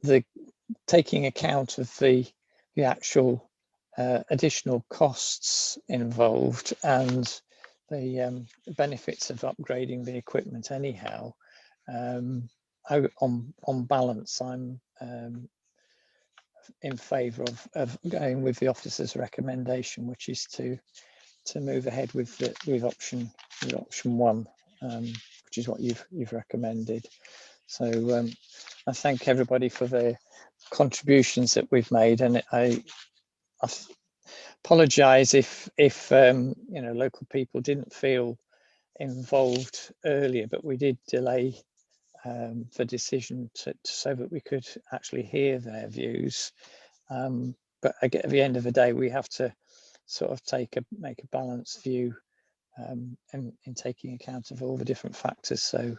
the taking account of the actual additional costs involved and the benefits of upgrading the equipment anyhow, on balance, I'm in favour of going with the officer's recommendation, which is to move ahead with option 1, which is what you've recommended. So I thank everybody for their contributions that we've made, and I apologise if local people didn't feel involved earlier, but we did delay the decision so that we could actually hear their views. But at the end of the day, we have to sort of make a balanced view in taking account of all the different factors. So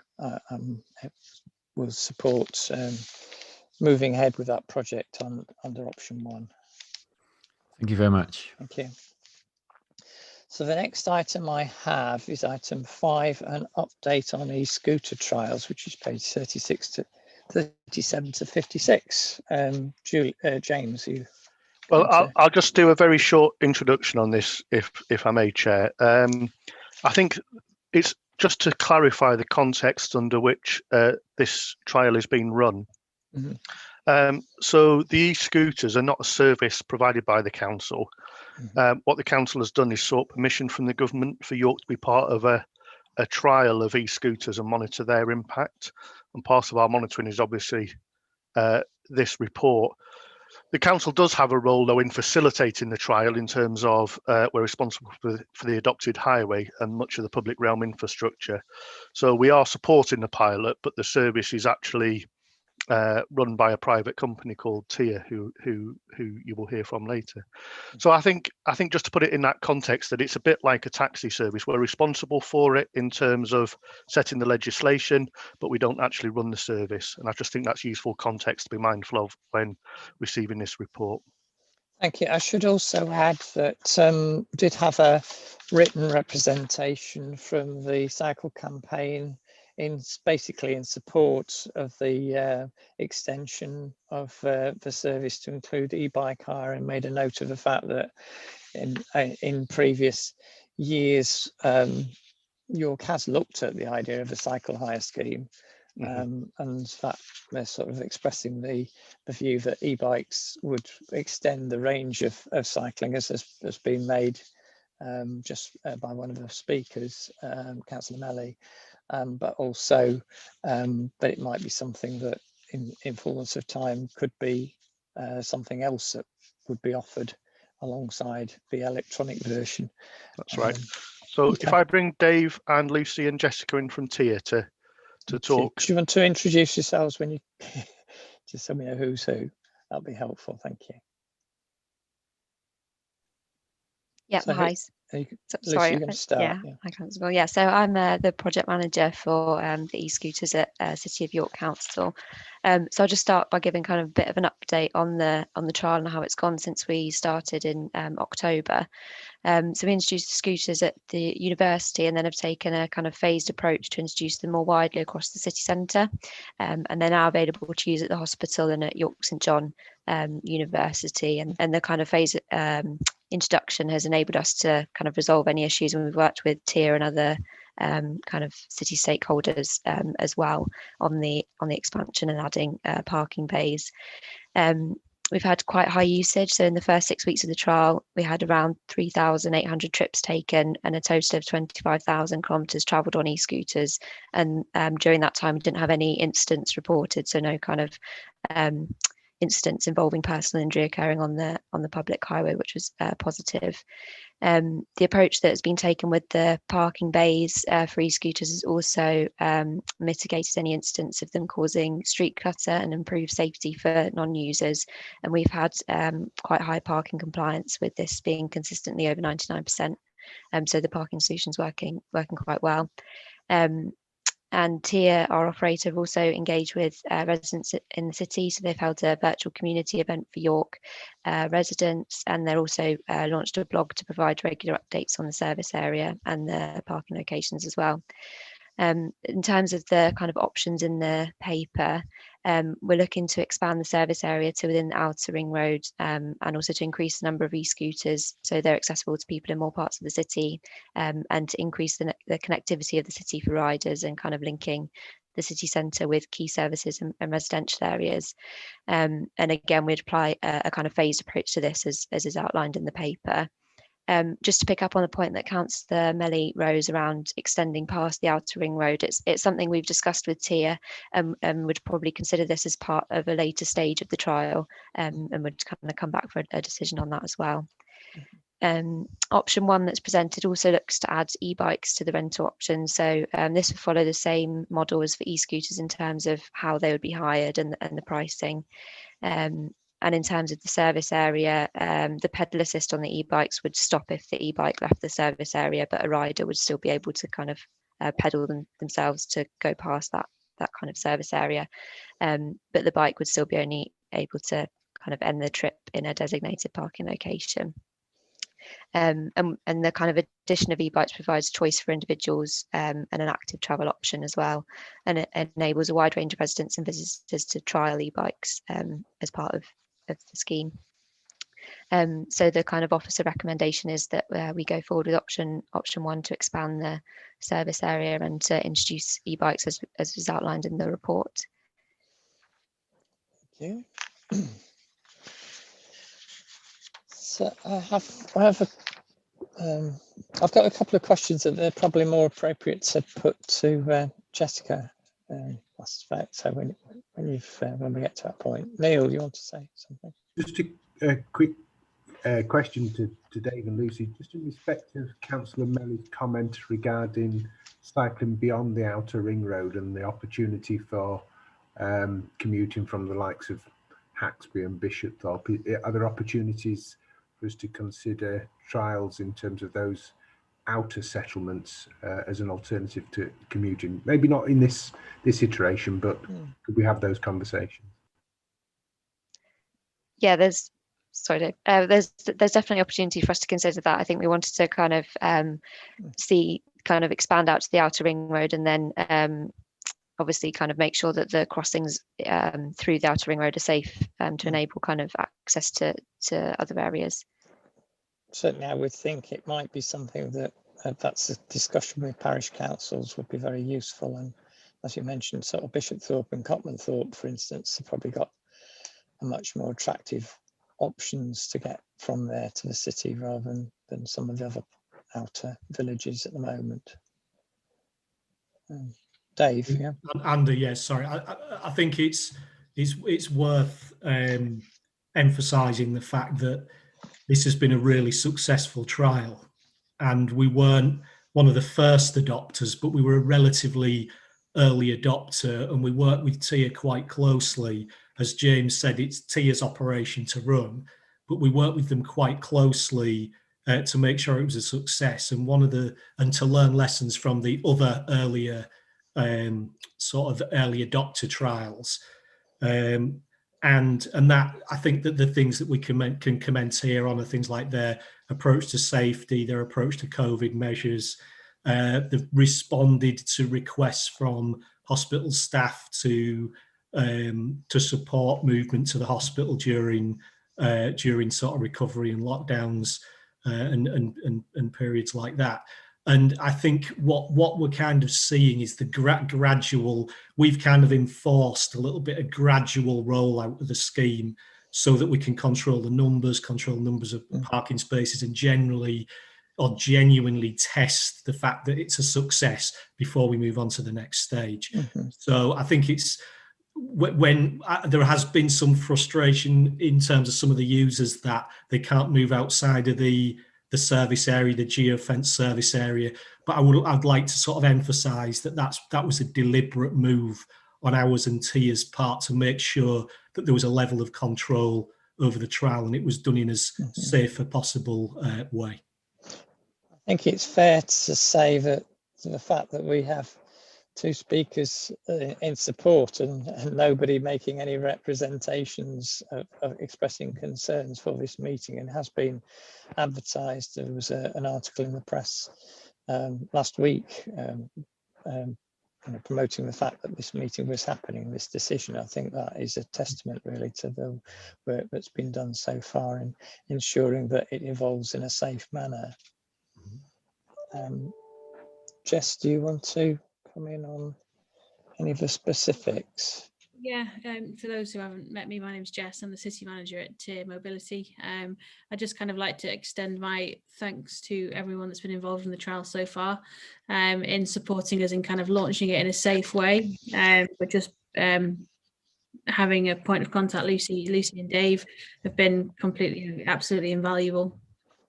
we'll support moving ahead with that project under option 1. Thank you very much. Thank you. So the next item I have is item 5, an update on e-scooter trials, which is page 36 to 37 to 56. James, you. Well, I'll just do a very short introduction on this, if I may, Chair. I think it's just to clarify the context under which this trial is being run. Mm-hmm. So the e-scooters are not a service provided by the council. Mm-hmm. What the council has done is sought permission from the government for York to be part of a a trial of e-scooters and monitor their impact. And part of our monitoring is obviously this report. The council does have a role, though, in facilitating the trial in terms of we're responsible for the adopted highway and much of the public realm infrastructure. So we are supporting the pilot, but the service is actually run by a private company called TSAR, who you will hear from later. So I think just to put it in that context, that it's a bit like a taxi service. We're responsible for it in terms of setting the legislation, but we don't actually run the service. And I just think that's useful context to be mindful of when receiving this report. Thank you. I should also add that did have a written representation from the cycle campaign basically in support of the extension of the service to include e-bike hire, and made a note of the fact that in previous years York has looked at the idea of a cycle hire scheme. And that they're sort of expressing the view that e-bikes would extend the range of cycling, as has been made just by one of the speakers, Councillor Melly, but also that it might be something that in fullness of time could be something else that would be offered alongside the electronic version. That's right. So okay. If I bring Dave and Lucy and Jessica in from TIA to talk. Do you want to introduce yourselves when you just so we know who's who? That'll be helpful. Thank you. Yeah, so hi. Lucy, sorry, you're going to start. Yeah, I can as well. Yeah, so I'm the project manager for the e-scooters at City of York Council. So I'll just start by giving kind of a bit of an update on the trial and how it's gone since we started in October. So we introduced scooters at the university, and then have taken a kind of phased approach to introduce them more widely across the city centre, and they're now available to use at the hospital and at York St John University, and the kind of phase introduction has enabled us to kind of resolve any issues, and we've worked with TIA and other kind of city stakeholders as well on the expansion and adding parking bays. We've had quite high usage. So in the first 6 weeks of the trial, we had around 3,800 trips taken and a total of 25,000 kilometres travelled on e-scooters. And during that time, we didn't have any incidents reported, so no kind of incidents involving personal injury occurring on the public highway, which was positive. The approach that has been taken with the parking bays for e-scooters has also mitigated any incidents of them causing street clutter and improved safety for non-users. And we've had quite high parking compliance, with this being consistently over 99%. So the parking solution's working quite well. And TIA, our operator, have also engaged with residents in the city. So they've held a virtual community event for York residents, and they're also launched a blog to provide regular updates on the service area and the parking locations as well. In terms of the kind of options in the paper, we're looking to expand the service area to within the outer ring road, and also to increase the number of e-scooters so they're accessible to people in more parts of the city, and to increase the connectivity of the city for riders and kind of linking the city centre with key services and residential areas. And again, we'd apply a kind of phased approach to this as is outlined in the paper. Just to pick up on the point that Councillor Melly rose around extending past the outer ring road, it's something we've discussed with TIA, and would probably consider this as part of a later stage of the trial, and would kind of come back for a decision on that as well. Option one that's presented also looks to add e-bikes to the rental option. So this would follow the same model as for e-scooters in terms of how they would be hired and the pricing. And in terms of the service area, the pedal assist on the e-bikes would stop if the e-bike left the service area, but a rider would still be able to kind of pedal themselves to go past that kind of service area. But the bike would still be only able to kind of end the trip in a designated parking location. And the kind of addition of e-bikes provides choice for individuals, and an active travel option as well, and it enables a wide range of residents and visitors to trial e-bikes as part of the scheme. So the kind of officer recommendation is that we go forward with option one to expand the service area and to introduce e-bikes as is outlined in the report. Thank you. So I have I've got a couple of questions that they're probably more appropriate to put to Jessica, I suspect. So when we get to that point, Neil, you want to say something? Just a quick question to Dave and Lucy, just in respect of Councillor Melly's comment regarding cycling beyond the outer ring road and the opportunity for commuting from the likes of Haxby and Bishopthorpe. Are there opportunities for us to consider trials in terms of those outer settlements as an alternative to commuting? Maybe not in this iteration, but could we have those conversations? Yeah, there's definitely opportunity for us to consider that. I think we wanted to kind of expand out to the outer ring road, and then obviously kind of make sure that the crossings through the outer ring road are safe to enable kind of access to other areas. Certainly, I would think it might be something that that's a discussion with parish councils would be very useful. And as you mentioned, sort of Bishopthorpe and Copmanthorpe, for instance, have probably got a much more attractive options to get from there to the city rather than some of the other outer villages at the moment. Dave, yeah. Andy, yes, sorry. I think it's worth emphasising the fact that this has been a really successful trial, and we weren't one of the first adopters, but we were a relatively early adopter, and we worked with TIA quite closely. As James said, it's TIA's operation to run, but we worked with them quite closely to make sure it was a success, and to learn lessons from the other earlier sort of early adopter trials. And that, I think that the things that we can comment here on are things like their approach to safety, their approach to COVID measures. They've responded to requests from hospital staff to support movement to the hospital during sort of recovery and lockdowns and periods like that. And I think what we're kind of seeing is the gradual, we've kind of enforced a little bit of gradual rollout of the scheme so that we can control numbers of parking spaces, and genuinely test the fact that it's a success before we move on to the next stage. So I think it's when there has been some frustration in terms of some of the users that they can't move outside of the service area, the geofence service area. But I'd like to sort of emphasise that was a deliberate move on ours and TIA's part to make sure that there was a level of control over the trial, and it was done in as safe a possible way. I think it's fair to say that the fact that we have two speakers in support and nobody making any representations of expressing concerns for this meeting, and has been advertised. There was an article in the press last week promoting the fact that this meeting was happening, this decision. I think that is a testament really to the work that's been done so far in ensuring that it evolves in a safe manner. Jess, do you want to come in on any of the specifics? Yeah, for those who haven't met me, my name's Jess. I'm the city manager at TIA Mobility. I just kind of like to extend my thanks to everyone that's been involved in the trial so far, in supporting us in kind of launching it in a safe way. But just having a point of contact, Lucy and Dave have been absolutely invaluable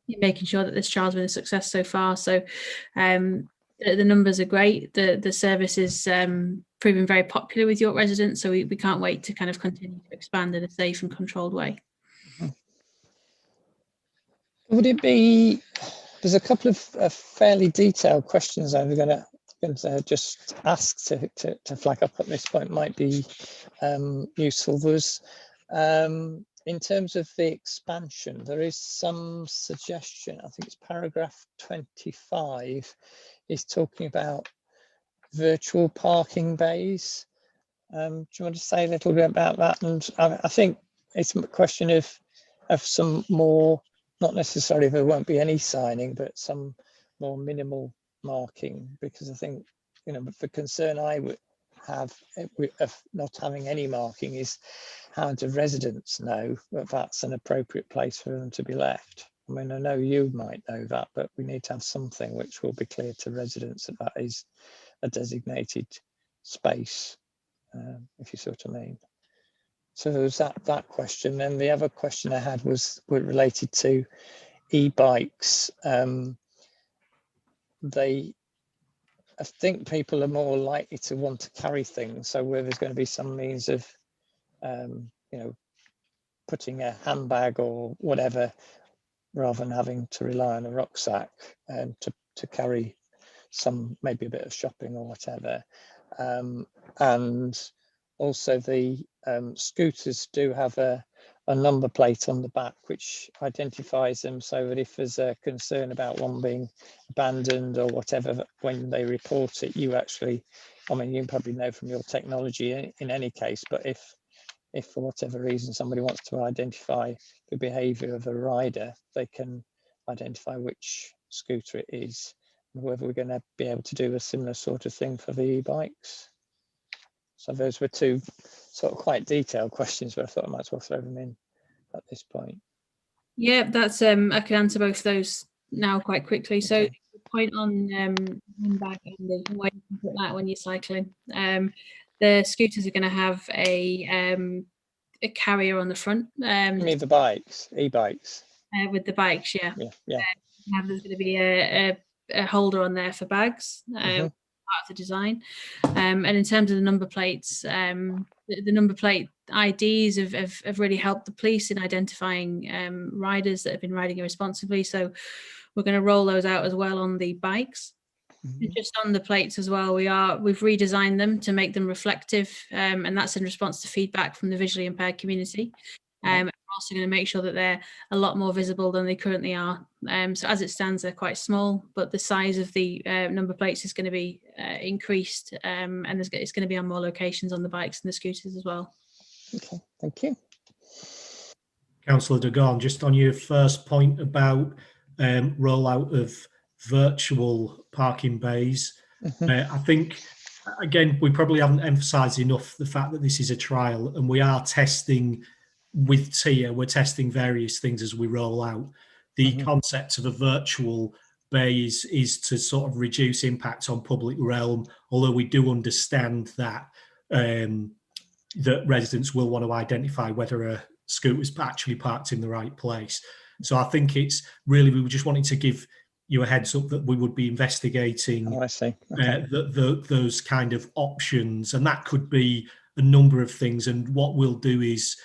in making sure that this trial's been a success so far. So the numbers are great. The service is proving very popular with York residents, so we can't wait to kind of continue to expand in a safe and controlled way. Would it be, there's a couple of fairly detailed questions I'm going to just ask to flag up at this point, might be useful. There's in terms of the expansion, there is some suggestion, I think it's paragraph 25, is talking about virtual parking bays. Do you want to say a little bit about that? And I think it's a question of some more, not necessarily there won't be any signing, but some more minimal marking, because I think, the concern I would have of not having any marking is how do residents know that that's an appropriate place for them to be left? I mean, I know you might know that, but we need to have something which will be clear to residents that that is a designated space, if you see what I mean. So there was that question. Then the other question I had was related to e-bikes. I think people are more likely to want to carry things. So where there's going to be some means of, putting a handbag or whatever, rather than having to rely on a rucksack and to carry some, maybe a bit of shopping or whatever. And also the scooters do have a number plate on the back which identifies them, so that if there's a concern about one being abandoned or whatever, when they report it, you actually, I mean, you probably know from your technology in any case, but if for whatever reason somebody wants to identify the behaviour of a rider, they can identify which scooter it is, and whether we're going to be able to do a similar sort of thing for the e-bikes. So those were two sort of quite detailed questions, but I thought I might as well throw them in at this point. Yeah, that's I can answer both those now quite quickly. So Okay. the point on handbag and the way you can put that when you're cycling. The scooters are going to have a carrier on the front. You mean the bikes, e-bikes? With the bikes, yeah. Yeah. There's going to be a holder on there for bags, part of the design. And in terms of the number plates, the number plate IDs have really helped the police in identifying riders that have been riding irresponsibly. So we're going to roll those out as well on the bikes. Just on the plates as well, we've redesigned them to make them reflective, and that's in response to feedback from the visually impaired community. We're also going to make sure that they're a lot more visible than they currently are. So as it stands, they're quite small, but the size of the number plates is going to be increased, and it's going to be on more locations on the bikes and the scooters as well. Okay, thank you. Councillor Dugan, just on your first point about rollout of virtual parking bays, I think, again, we probably haven't emphasised enough the fact that this is a trial and we are testing with TIA, we're testing various things as we roll out. The concept of a virtual bay is to sort of reduce impact on public realm, although we do understand that that residents will want to identify whether a scooter is actually parked in the right place. So I think it's really, we were just wanting to give you a heads up that we would be investigating those kind of options, and that could be a number of things. And what we'll do is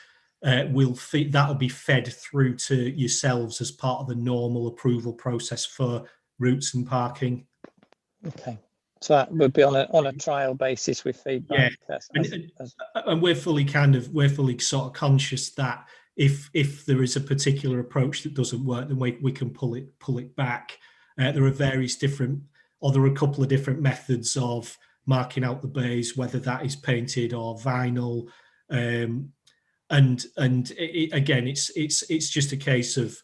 that'll be fed through to yourselves as part of the normal approval process for routes and parking. Okay. So that would be on a trial basis with feedback. Yeah, and we're fully sort of conscious that if there is a particular approach that doesn't work, then we can pull it back. There are various different, or there are a couple of different methods of marking out the bays, whether that is painted or vinyl, and again, it's just a case of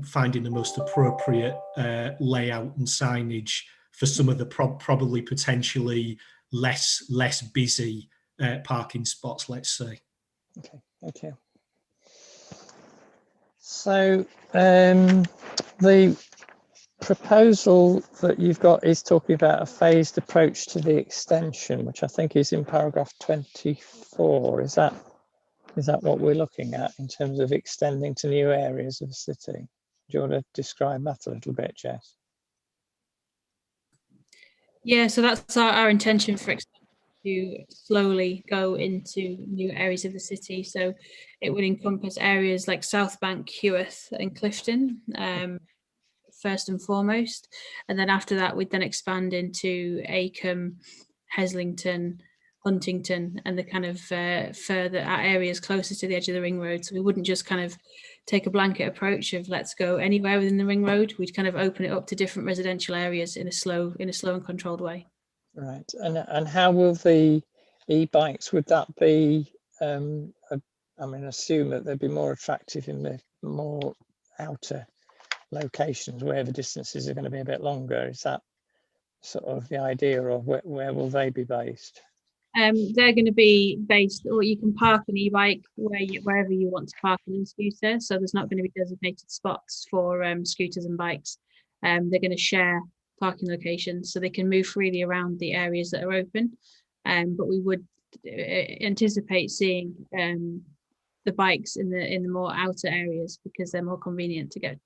finding the most appropriate layout and signage for some of the probably potentially less busy parking spots, let's say. Okay, thank you. So the proposal that you've got is talking about a phased approach to the extension, which I think is in paragraph 24. Is that what we're looking at in terms of extending to new areas of the city? Do you want to describe that a little bit, Jess? Yeah, so that's our intention for extension, to slowly go into new areas of the city. So it would encompass areas like South Bank, Heworth and Clifton, first and foremost. And then after that, we'd then expand into Acombe, Heslington, Huntington, and the kind of further areas closer to the edge of the ring road. So we wouldn't just kind of take a blanket approach of let's go anywhere within the ring road. We'd kind of open it up to different residential areas in a slow and controlled way. Right, and how will the e-bikes, would that be, I mean, assume that they'd be more attractive in the more outer locations where the distances are going to be a bit longer? Is that sort of the idea, or where will they be based? They're going to be based, or you can park an e-bike wherever you want to park an e-scooter. So there's not going to be designated spots for scooters and bikes. They're going to share parking locations, so they can move freely around the areas that are open. But we would anticipate seeing the bikes in the more outer areas, because they're more convenient to get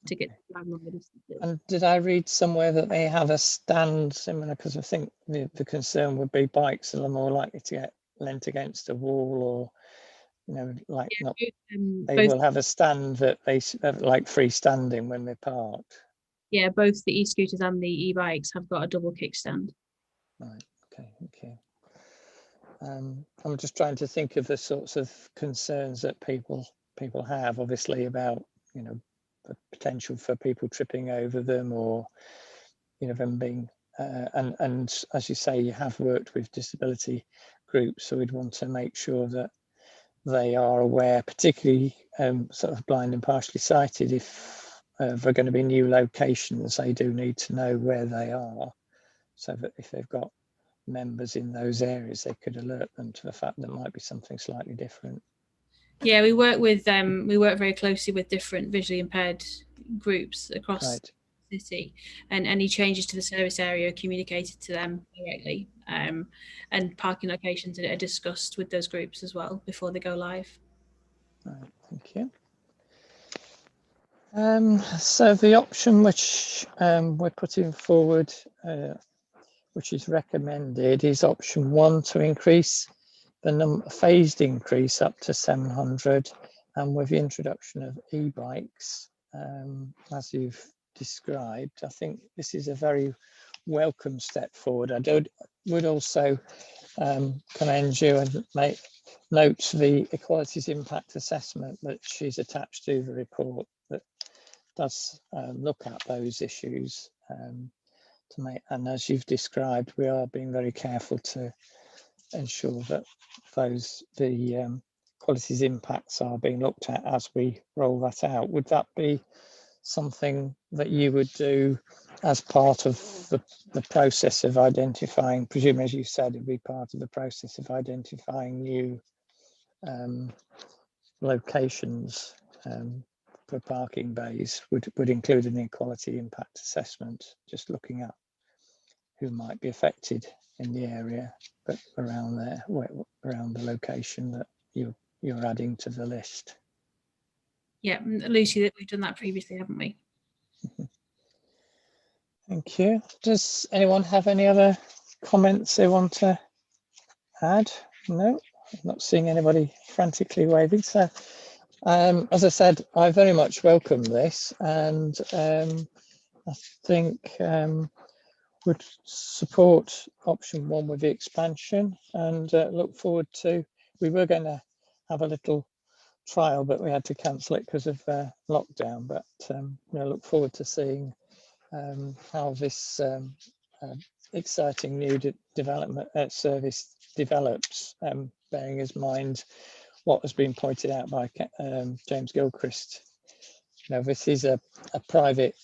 longer distances. And did I read somewhere that they have a stand similar? Because I think the concern would be bikes are more likely to get lent against a wall, or they will have a stand that they like freestanding when they're parked. Yeah, both the e-scooters and the e-bikes have got a double kickstand. Right. Okay. Okay. I'm just trying to think of the sorts of concerns that people have, obviously, about the potential for people tripping over them, or them being and as you say, you have worked with disability groups, so we'd want to make sure that they are aware, particularly sort of blind and partially sighted, if they're going to be new locations, they do need to know where they are, so that if they've got members in those areas, they could alert them to the fact that might be something slightly different. Yeah, we work very closely with different visually impaired groups across the city, and any changes to the service area are communicated to them directly, and parking locations are discussed with those groups as well before they go live. Right, thank you. So the option which we're putting forward, which is recommended, is option 1, to increase the phased increase up to 700, and with the introduction of e-bikes, as you've described, I think this is a very welcome step forward. I would also commend you and note the equalities impact assessment that she's attached to the report that does look at those issues. And as you've described, we are being very careful to ensure that the qualities impacts are being looked at as we roll that out. Would that be something that you would do as part of the process of identifying, presumably, as you said, it'd be part of the process of identifying new locations for parking bays, would include an equality impact assessment, just looking at who might be affected in the area, but around there, around the location that you're adding to the list. Yeah, Lucy, we've done that previously, haven't we? Thank you. Does anyone have any other comments they want to add? No, I'm not seeing anybody frantically waving. So, as I said, I very much welcome this, and I think would support option 1 with the expansion, and look forward to. We were going to have a little trial, but we had to cancel it because of lockdown. But look forward to seeing how this exciting new development service develops, bearing in mind what has been pointed out by James Gilchrist. This is a private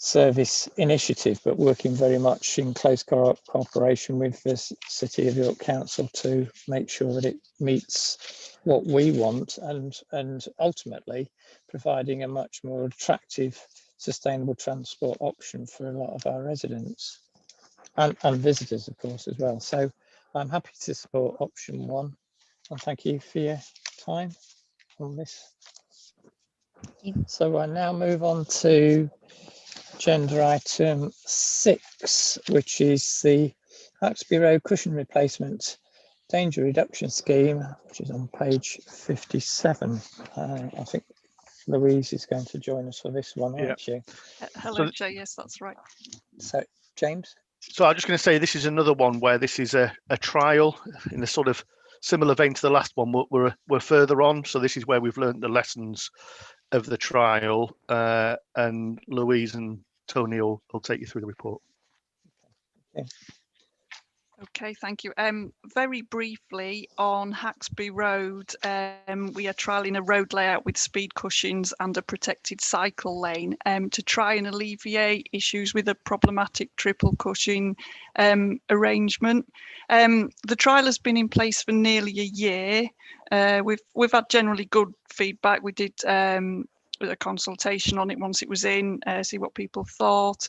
service initiative, but working very much in close cooperation with the City of York Council to make sure that it meets what we want, and ultimately providing a much more attractive, sustainable transport option for a lot of our residents and visitors, of course, as well. So I'm happy to support option 1, and thank you for your time on this. So I now move on to agenda item 6, which is the Haxby Road cushion replacement danger reduction scheme, which is on page 57. I think Louise is going to join us for this one, aren't you? Hello, Jay. Yes, that's right. So, James? So I'm just going to say this is another one where this is a trial in a sort of similar vein to the last one. We're further on, so this is where we've learned the lessons of the trial, and Louise and Tony will take you through the report. Okay. Okay, thank you. Very briefly on Haxby Road, we are trialling a road layout with speed cushions and a protected cycle lane to try and alleviate issues with a problematic triple cushion arrangement. The trial has been in place for nearly a year. We've had generally good feedback. We did a consultation on it once it was in, see what people thought.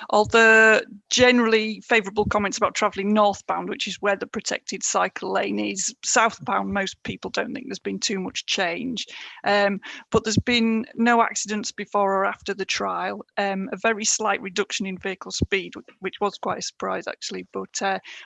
Although generally favourable comments about travelling northbound, which is where the protected cycle lane is. Southbound, most people don't think there's been too much change. But there's been no accidents before or after the trial. A very slight reduction in vehicle speed, which was quite a surprise actually. But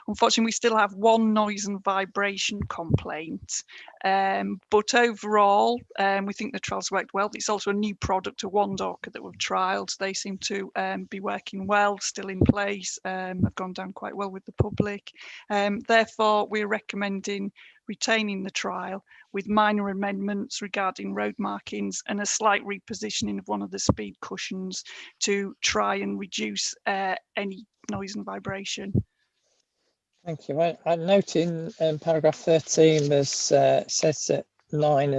unfortunately, we still have one noise and vibration complaint. But overall, we think the trials worked well. It's also a new product, a one-dorker that we've trialled. They seem to be working well, still in place, have gone down quite well with the public. Therefore, we're recommending retaining the trial with minor amendments regarding road markings and a slight repositioning of one of the speed cushions to try and reduce any noise and vibration. Thank you. I note in paragraph 13 there's says that 9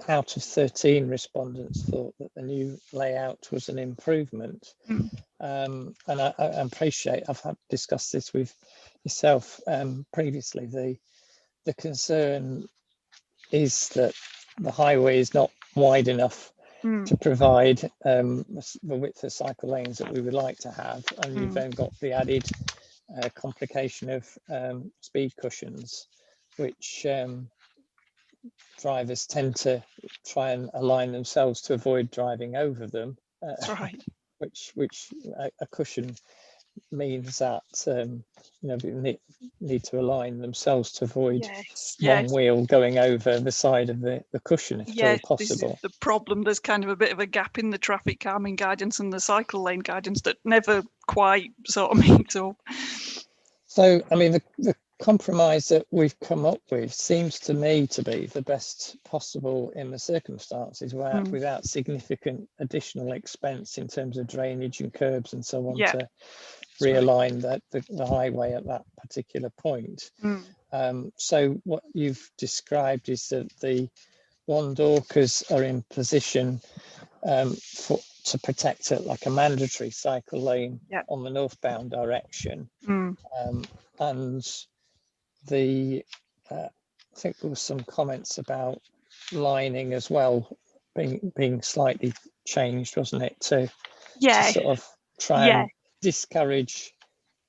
out of 13 respondents thought that the new layout was an improvement. And I appreciate, I've discussed this with yourself previously, the concern is that the highway is not wide enough to provide the width of cycle lanes that we would like to have, and you've then got the added complication of speed cushions, which drivers tend to try and align themselves to avoid driving over them. That's right. Which a cushion means that they need to align themselves to avoid one wheel going over the side of the cushion if at all possible. This is the problem. There's kind of a bit of a gap in the traffic calming guidance and the cycle lane guidance that never quite sort of meet up. So, I mean, the compromise that we've come up with seems to me to be the best possible in the circumstances, without significant additional expense in terms of drainage and curbs and so on to realign the highway at that particular point. So what you've described is that the one-dorkers are in position to protect it like a mandatory cycle lane on the northbound direction. And I think there was some comments about lining as well being slightly changed, wasn't it, to sort of try and discourage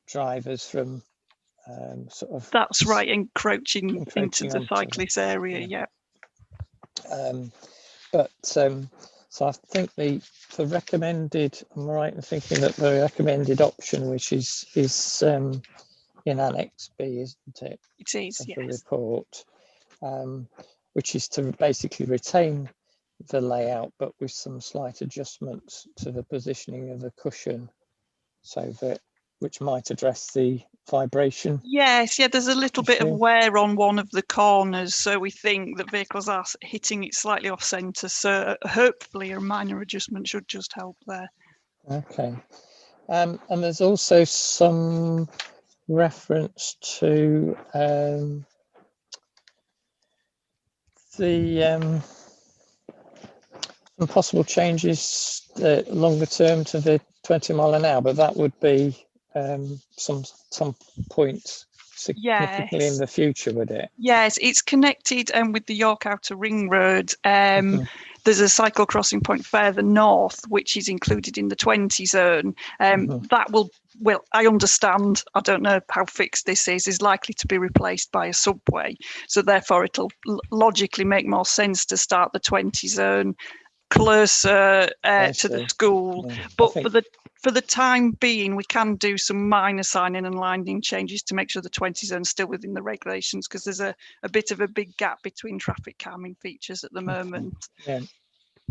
drivers from sort of encroaching into the cyclist area. So I think the recommended, I'm right in thinking that the recommended option, which is in Annex B, isn't it? It is, of the report, which is to basically retain the layout, but with some slight adjustments to the positioning of the cushion, which might address the vibration. Yes, there's a little bit of wear on one of the corners, so we think that vehicles are hitting it slightly off centre, so hopefully a minor adjustment should just help there. Okay. And there's also some reference to some possible changes longer term to the 20 mile an hour, but that would be some point significantly in the future, would it? Yes, it's connected with the York Outer Ring Road. There's a cycle crossing point further north, which is included in the 20 zone. That will, well, I understand, I don't know how fixed this is likely to be replaced by a subway. So therefore it'll logically make more sense to start the 20 zone closer to the school. But for the time being, we can do some minor signing and lining changes to make sure the 20 zone is still within the regulations, because there's a bit of a big gap between traffic calming features at the moment. Yeah,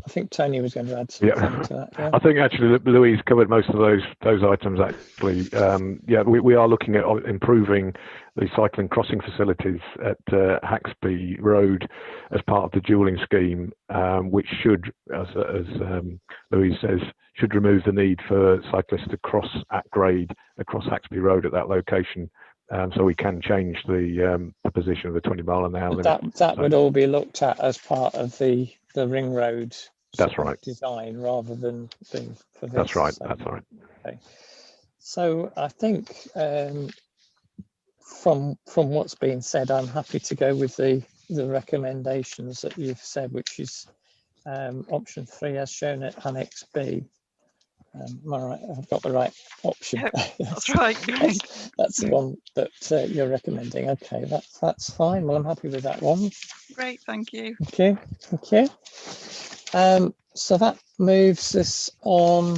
I think Tony was going to add something to that. Yeah. I think actually Louise covered most of those items. Actually, we are looking at improving the cycling crossing facilities at Haxby Road as part of the dualling scheme, which should, as Louise says, should remove the need for cyclists to cross at grade across Haxby Road at that location So we can change the position of the 20 mile an hour limit. That would all be looked at as part of the ring road. That's right. Design rather than being for this. That's right. So, that's right. Okay. So I think from what's been said, I'm happy to go with the recommendations that you've said, which is option 3 as shown at Annex B. Am I right? I've got the right option. Yep, that's right. That's the one that you're recommending. Okay, that's fine. Well, I'm happy with that one. Great, thank you. Okay, thank you. So that moves us on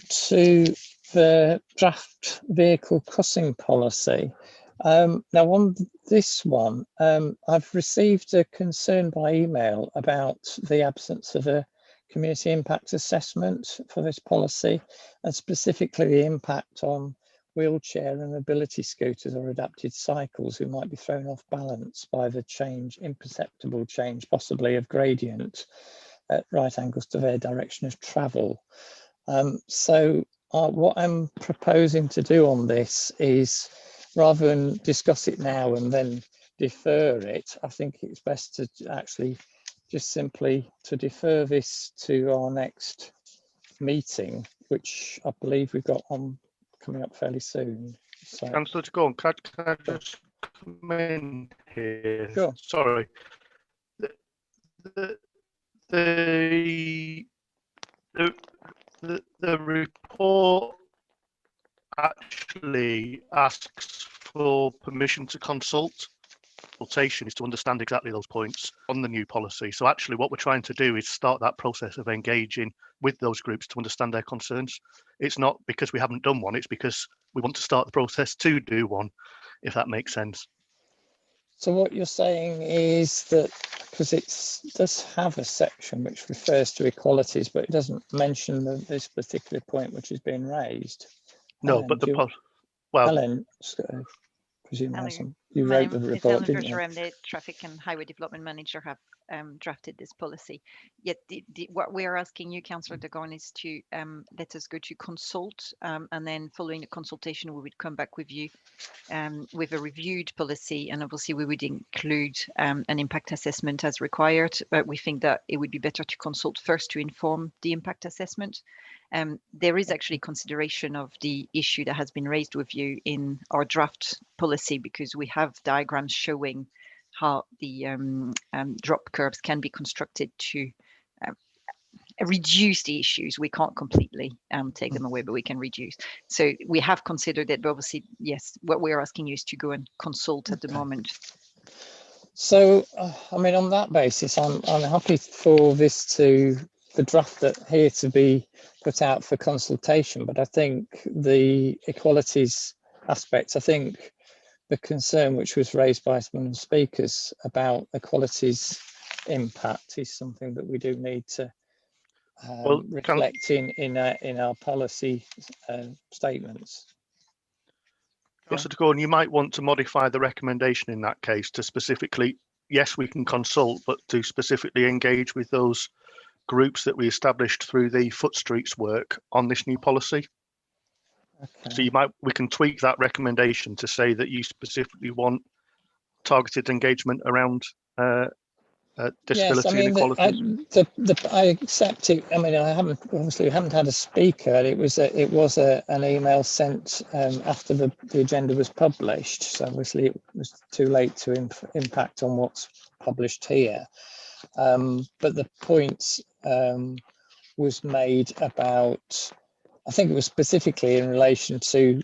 to the draft vehicle crossing policy. Now on this one, I've received a concern by email about the absence of a community impact assessment for this policy, and specifically the impact on wheelchair and mobility scooters or adapted cycles who might be thrown off balance by the imperceptible change, possibly of gradient at right angles to their direction of travel. So what I'm proposing to do on this is, rather than discuss it now and then defer it, I think it's best to actually just simply to defer this to our next meeting, which I believe we've got on coming up fairly soon. So, Councillor to go on, can I just come in here? Sure. Sorry. The report actually asks for permission to consult. Consultation is to understand exactly those points on the new policy. So actually what we're trying to do is start that process of engaging with those groups to understand their concerns. It's not because we haven't done one, it's because we want to start the process to do one, if that makes sense. So what you're saying is that, because it does have a section which refers to equalities, but it doesn't mention this particular point which has been raised. No, but Helen, presume you wrote the report, didn't you? I'm the Traffic and Highway Development Manager, have drafted this policy. Yet what we're asking you, Councillor Dagon, is to let us go to consult, and then following the consultation, we would come back with you with a reviewed policy, and obviously we would include an impact assessment as required, but we think that it would be better to consult first to inform the impact assessment. There is actually consideration of the issue that has been raised with you in our draft policy, because we have diagrams showing how the drop curves can be constructed to reduce the issues. We can't completely take them away, but we can reduce. So we have considered it, but obviously, yes, what we're asking you is to go and consult at the moment. So, I mean, on that basis, I'm happy for the draft here to be put out for consultation, but I think the equalities aspect, I think the concern which was raised by some speakers about equalities impact is something that we do need to reflect in our policy statements. Councillor de Gordon, you might want to modify the recommendation in that case to specifically, yes, we can consult, but to specifically engage with those groups that we established through the Foot Streets work on this new policy. Okay. So we can tweak that recommendation to say that you specifically want targeted engagement around disability and equality. I accept it. I mean, we haven't had a speaker. It was an email sent after the agenda was published. So obviously it was too late to impact on what's published here. But the point was made about, I think it was specifically in relation to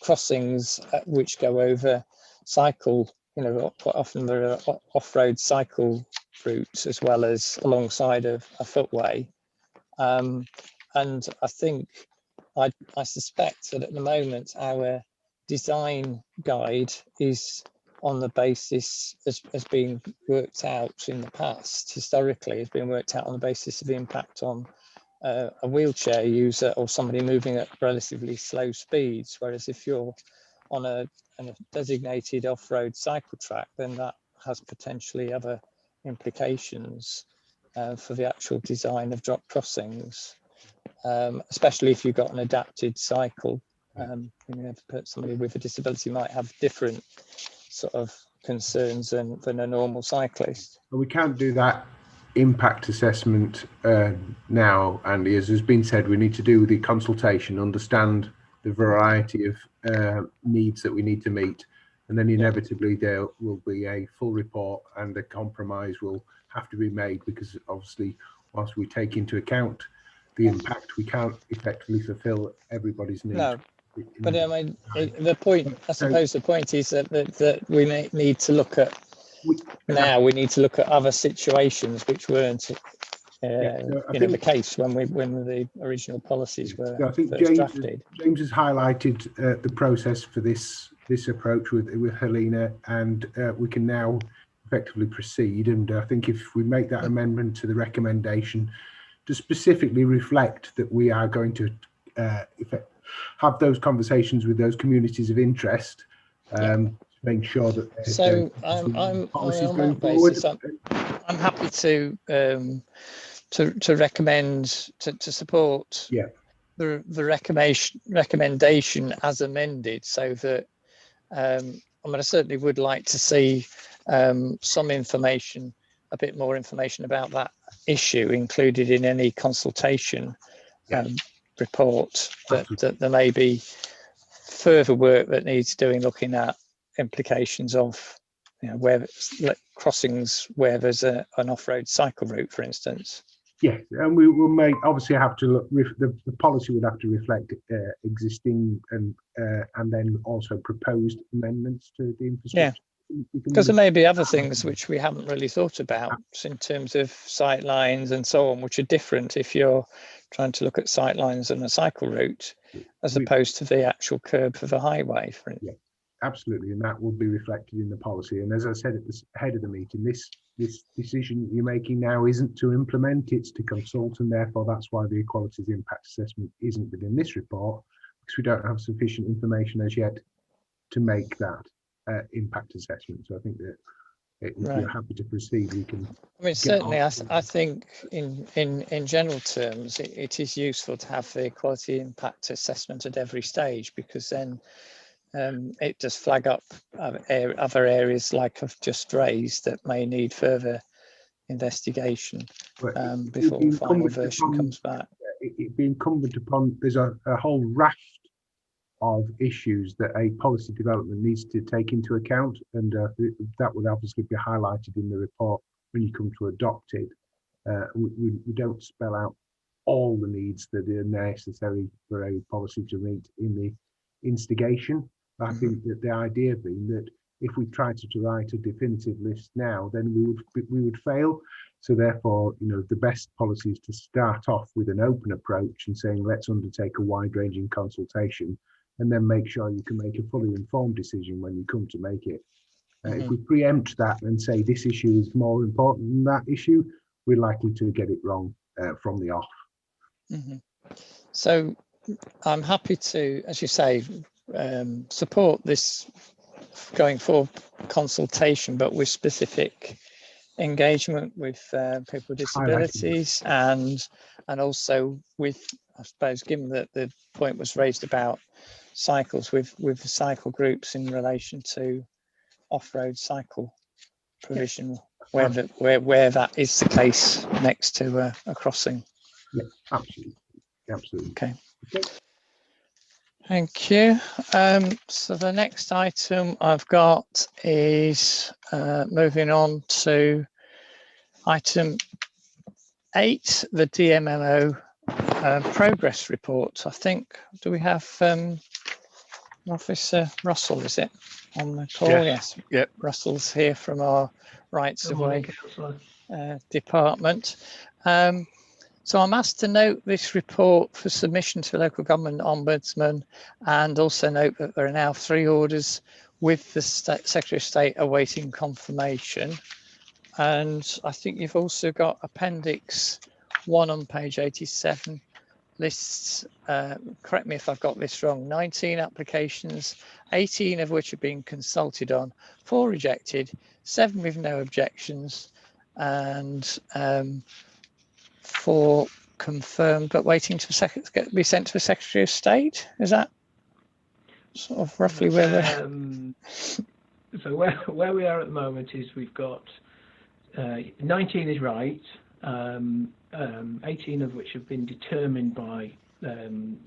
crossings which go over cycle, quite often there are off-road cycle routes as well as alongside of a footway. And I think, I suspect that at the moment our design guide is on the basis has been worked out in the past, historically has been worked out on the basis of the impact on a wheelchair user or somebody moving at relatively slow speeds, whereas if you're on a designated off-road cycle track, then that has potentially other implications for the actual design of drop crossings, especially if you've got an adapted cycle Somebody with a disability might have different sort of concerns than a normal cyclist. We can't do that impact assessment now, Andy. As has been said, we need to do the consultation, understand the variety of needs that we need to meet, and then inevitably there will be a full report and a compromise will have to be made, because obviously whilst we take into account the impact, we can't effectively fulfil everybody's needs. No, but I mean, the point, I suppose the point is that we need to look at, we need to look at other situations which weren't the case when the original policies were first drafted. James has highlighted the process for this approach with Helena, and we can now effectively proceed. And I think if we make that amendment to the recommendation to specifically reflect that we are going to have those conversations with those communities of interest, make sure that so I'm on that basis, I'm happy to recommend to support the recommendation as amended, so that I certainly would like to see some information, a bit more information about that issue included in any consultation report, that there may be further work that needs doing, looking at implications of where crossings where there's an off-road cycle route, for instance. Yes, and we will obviously have to look. The policy would have to reflect existing and then also proposed amendments to the infrastructure. Yeah, because there may be other things which we haven't really thought about in terms of sight lines and so on, which are different if you're trying to look at sight lines and a cycle route as opposed to the actual curb of a highway, for instance. Yeah, absolutely, and that will be reflected in the policy. And as I said at the head of the meeting, this decision you're making now isn't to implement, it's to consult, and therefore that's why the equalities impact assessment isn't within this report, because we don't have sufficient information as yet to make that impact assessment. So I think that if you're happy to proceed, we can. I mean, certainly, I think in general terms, it is useful to have the equality impact assessment at every stage, because then it does flag up other areas like I've just raised that may need further investigation before the final version comes back. It'd be incumbent upon, there's a whole raft of issues that a policy development needs to take into account, and that would obviously be highlighted in the report when you come to adopt it. We don't spell out all the needs that are necessary for a policy to meet in the instigation. I think that the idea being that if we tried to write a definitive list now, then we would fail. So therefore, the best policy is to start off with an open approach and saying, let's undertake a wide-ranging consultation, and then make sure you can make a fully informed decision when you come to make it. If we preempt that and say this issue is more important than that issue, we're likely to get it wrong from the off. So I'm happy to, as you say, support this going for consultation, but with specific engagement with people with disabilities, and also with, I suppose, given that the point was raised about cycles, with the cycle groups in relation to off-road cycle provision, where that is the case next to a crossing. Yeah, absolutely. Okay. Thank you. So the next item I've got is moving on to item 8, the DMMO progress report. I think, do we have Officer Russell, is it, on the call? Yes. Yep. Russell's here from our Rights of Way department. So I'm asked to note this report for submission to local government ombudsman, and also note that there are now 3 orders with the Secretary of State awaiting confirmation. And I think you've also got Appendix 1 on page 87 lists, correct me if I've got this wrong, 19 applications, 18 of which have been consulted on, 4 rejected, 7 with no objections, and 4 confirmed but waiting to be sent to the Secretary of State. Is that sort of roughly where we're? So where we are at the moment is we've got 19 is right, 18 of which have been determined by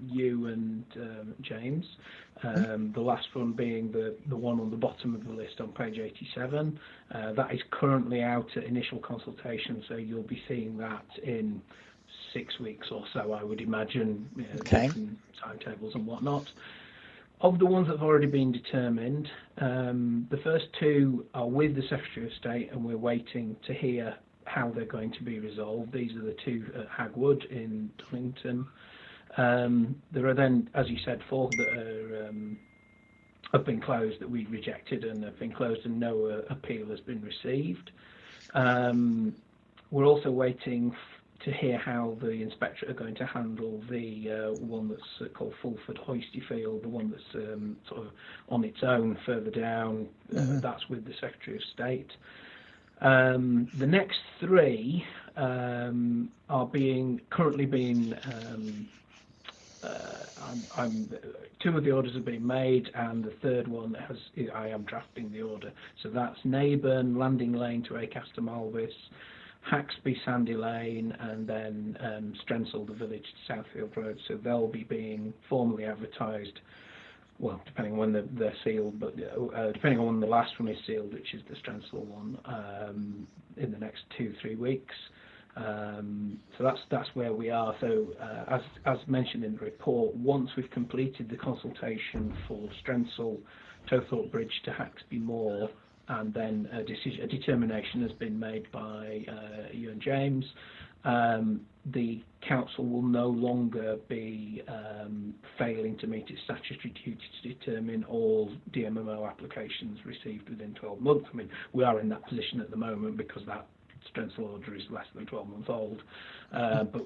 you and James. The last one being the one on the bottom of the list on page 87. That is currently out at initial consultation, so you'll be seeing that in 6 weeks or so, I would imagine, different timetables and whatnot. Of the ones that have already been determined, the first two are with the Secretary of State, and we're waiting to hear how they're going to be resolved. These are the two at Hagwood in Dunnington. There are then, as you said, 4 that have been closed that we rejected and have been closed, and no appeal has been received. We're also waiting to hear how the inspectorate are going to handle the one that's called Fulford Hoistyfield, the one that's sort of on its own further down. That's with the Secretary of State. The next 3 are currently being 2 of the orders have been made, and the 3rd one I am drafting the order. So that's Neyburn, Landing Lane to Acaster Malvis, Haxby, Sandy Lane, and then Strensall, the village to Southfield Road. So they'll be being formally advertised, well, depending on when they're sealed, but depending on when the last one is sealed, which is the Strensall one, in the next 2-3 weeks. So that's where we are. So as mentioned in the report, once we've completed the consultation for Strensall, Towthorpe Bridge to Haxby Moor, and then a determination has been made by you and James, the council will no longer be failing to meet its statutory duty to determine all DMMO applications received within 12 months. I mean, we are in that position at the moment because that Strensall order is less than 12 months old, but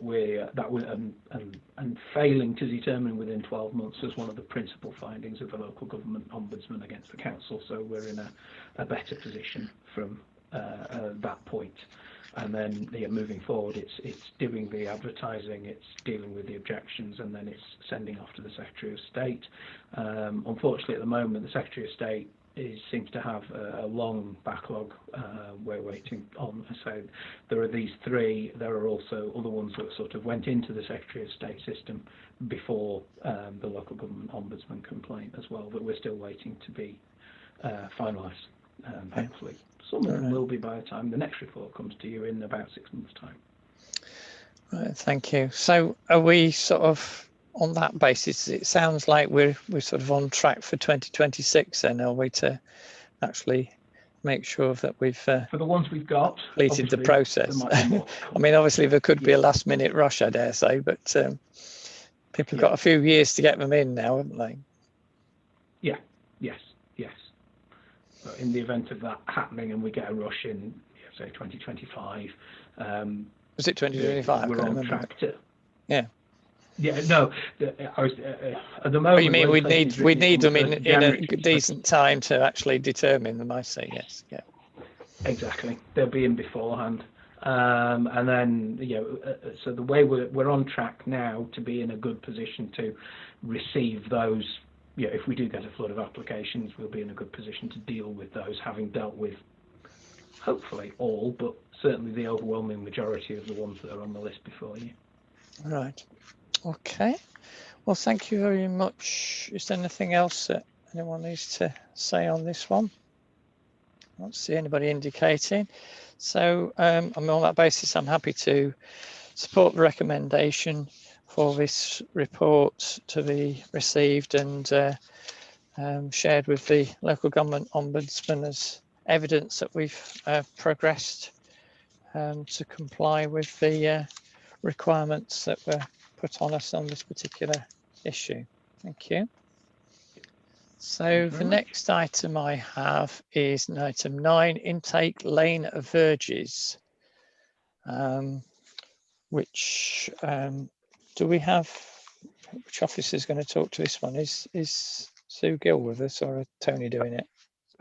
and failing to determine within 12 months was one of the principal findings of the local government ombudsman against the council. So we're in a better position from that point. And then moving forward, it's doing the advertising, it's dealing with the objections, and then it's sending off to the Secretary of State. Unfortunately, at the moment, the Secretary of State seems to have a long backlog we're waiting on. So there are these 3. There are also other ones that sort of went into the Secretary of State system before the local government ombudsman complaint as well, that we're still waiting to be finalised, hopefully. Some of them will be by the time the next report comes to you in about 6 months' time. Right, thank you. So are we sort of, on that basis, it sounds like we're sort of on track for 2026 then, are we, to actually make sure that we've for the ones we've got completed the process? I mean, obviously there could be a last minute rush, I dare say, but people have got a few years to get them in now, haven't they? Yes. But in the event of that happening and we get a rush in, say 2025, was it 2025? We're on track to. Yeah. Yeah, no. I was at the moment. Oh, you mean we need them in a decent time to actually determine them? I say yes. Yeah. Exactly. They'll be in beforehand, and then so the way we're on track now to be in a good position to receive those. If we do get a flood of applications, we'll be in a good position to deal with those, having dealt with hopefully all, but certainly the overwhelming majority of the ones that are on the list before you. Right. Okay. Well, thank you very much. Is there anything else that anyone needs to say on this one? I don't see anybody indicating. So on that basis, I'm happy to support the recommendation for this report to be received and shared with the local government ombudsman as evidence that we've progressed to comply with the requirements that were put on us on this particular issue. Thank you. So the next item I have is item 9, intake lane of Verges, which do we have, which officer is going to talk to this one? Is Sue Gill with us, or Tony doing it?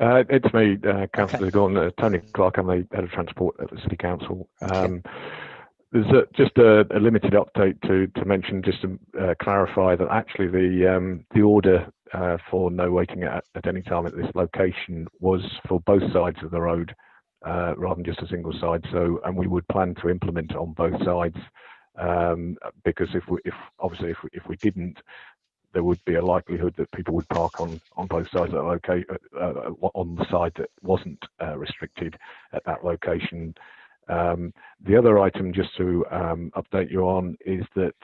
It's me, Councillor Gordon, Tony Clark. I'm the head of transport at the City Council. There's just a limited update to mention, just to clarify that actually the order for no waiting at any time at this location was for both sides of the road, rather than just a single side. So, and we would plan to implement it on both sides, because if we didn't, there would be a likelihood that people would park on both sides of that location, on the side that wasn't restricted at that location. The other item, just to update you on, is that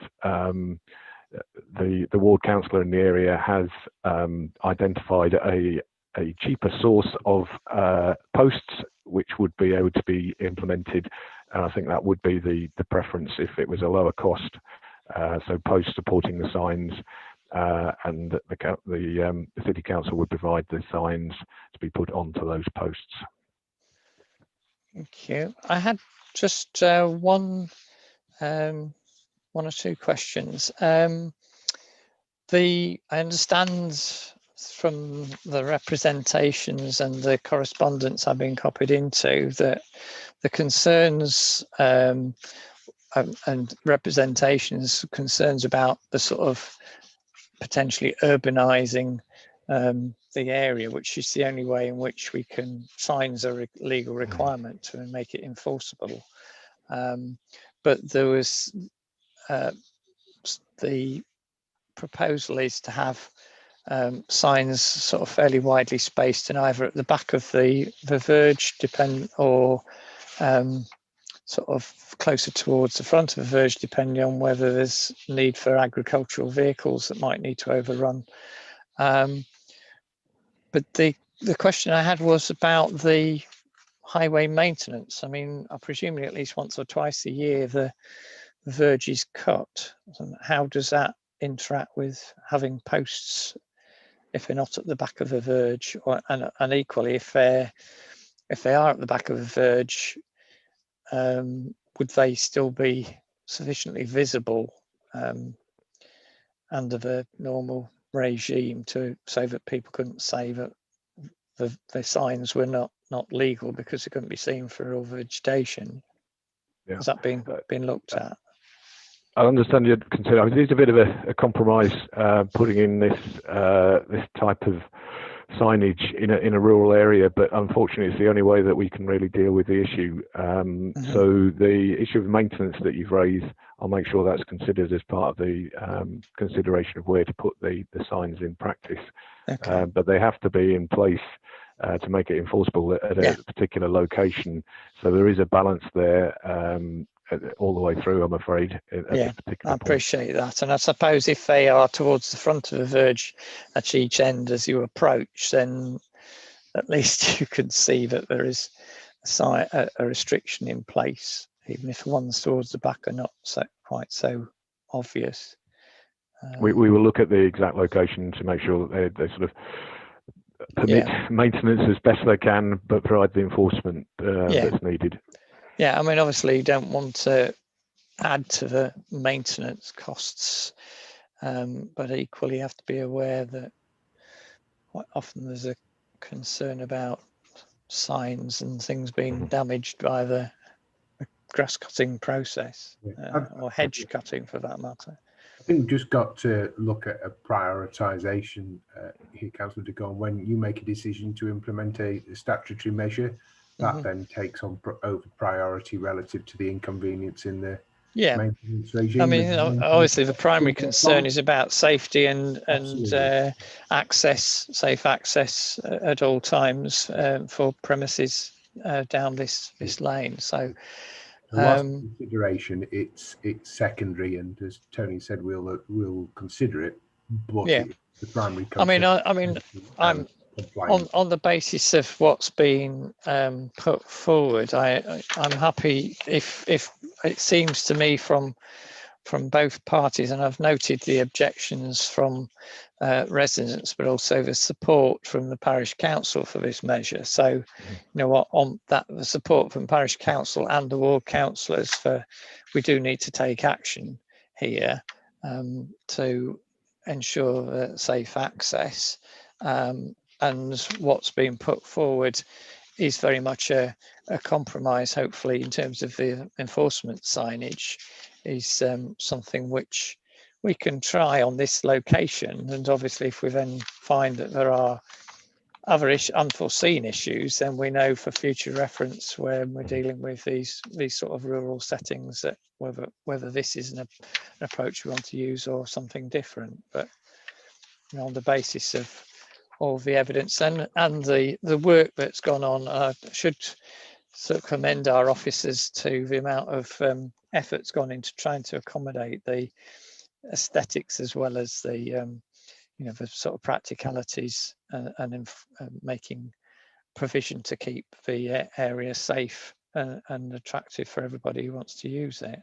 the ward councillor in the area has identified a cheaper source of posts which would be able to be implemented, and I think that would be the preference if it was a lower cost. So posts supporting the signs, and the city council would provide the signs to be put onto those posts. Thank you. I had just one or two questions. I understand from the representations and the correspondence I've been copied into that the concerns and representations, concerns about the sort of potentially urbanising the area, which is the only way in which we can, signs are a legal requirement to make it enforceable. But there was the proposal is to have signs sort of fairly widely spaced and either at the back of the verge or sort of closer towards the front of the verge, depending on whether there's need for agricultural vehicles that might need to overrun. But the question I had was about the highway maintenance. I mean, I presume at least once or twice a year the verge is cut. And how does that interact with having posts if they're not at the back of the verge, and equally if they are at the back of the verge, would they still be sufficiently visible under the normal regime so that people couldn't say that the signs were not legal because they couldn't be seen for all vegetation? Yeah. Has that been looked at? I understand your concern. I mean, it's a bit of a compromise putting in this type of signage in a rural area, but unfortunately it's the only way that we can really deal with the issue. So the issue of maintenance that you've raised, I'll make sure that's considered as part of the consideration of where to put the signs in practice. Okay. But they have to be in place to make it enforceable at a particular location. So there is a balance there all the way through, I'm afraid. Yeah, I appreciate that. And I suppose if they are towards the front of the verge at each end as you approach, then at least you can see that there is a restriction in place, even if the ones towards the back are not quite so obvious. We will look at the exact location to make sure that they sort of permit maintenance as best they can, but provide the enforcement that's needed. Yeah, I mean, obviously you don't want to add to the maintenance costs, but equally you have to be aware that quite often there's a concern about signs and things being damaged by the grass cutting process, or hedge cutting for that matter. I think we've just got to look at a prioritisation here, Councillor de Gaulle. When you make a decision to implement a statutory measure, that then takes on over priority relative to the inconvenience in the maintenance regime. I mean, obviously the primary concern is about safety and access, safe access at all times for premises down this lane. So consideration, it's secondary, and as Tony said, we'll consider it, but the primary concern. I mean, I'm on the basis of what's been put forward. I'm happy if it seems to me from both parties, and I've noted the objections from residents, but also the support from the parish council for this measure. So, you know what, on that, the support from parish council and the ward councillors we do need to take action here to ensure safe access. And what's been put forward is very much a compromise, hopefully, in terms of the enforcement signage, is something which we can try on this location, and obviously if we then find that there are other unforeseen issues, then we know for future reference when we're dealing with these sort of rural settings that whether this is an approach we want to use or something different. But you know, on the basis of all the evidence and the work that's gone on, I should sort of commend our officers to the amount of effort's gone into trying to accommodate the aesthetics as well as the you know, the sort of practicalities and making provision to keep the area safe and attractive for everybody who wants to use it.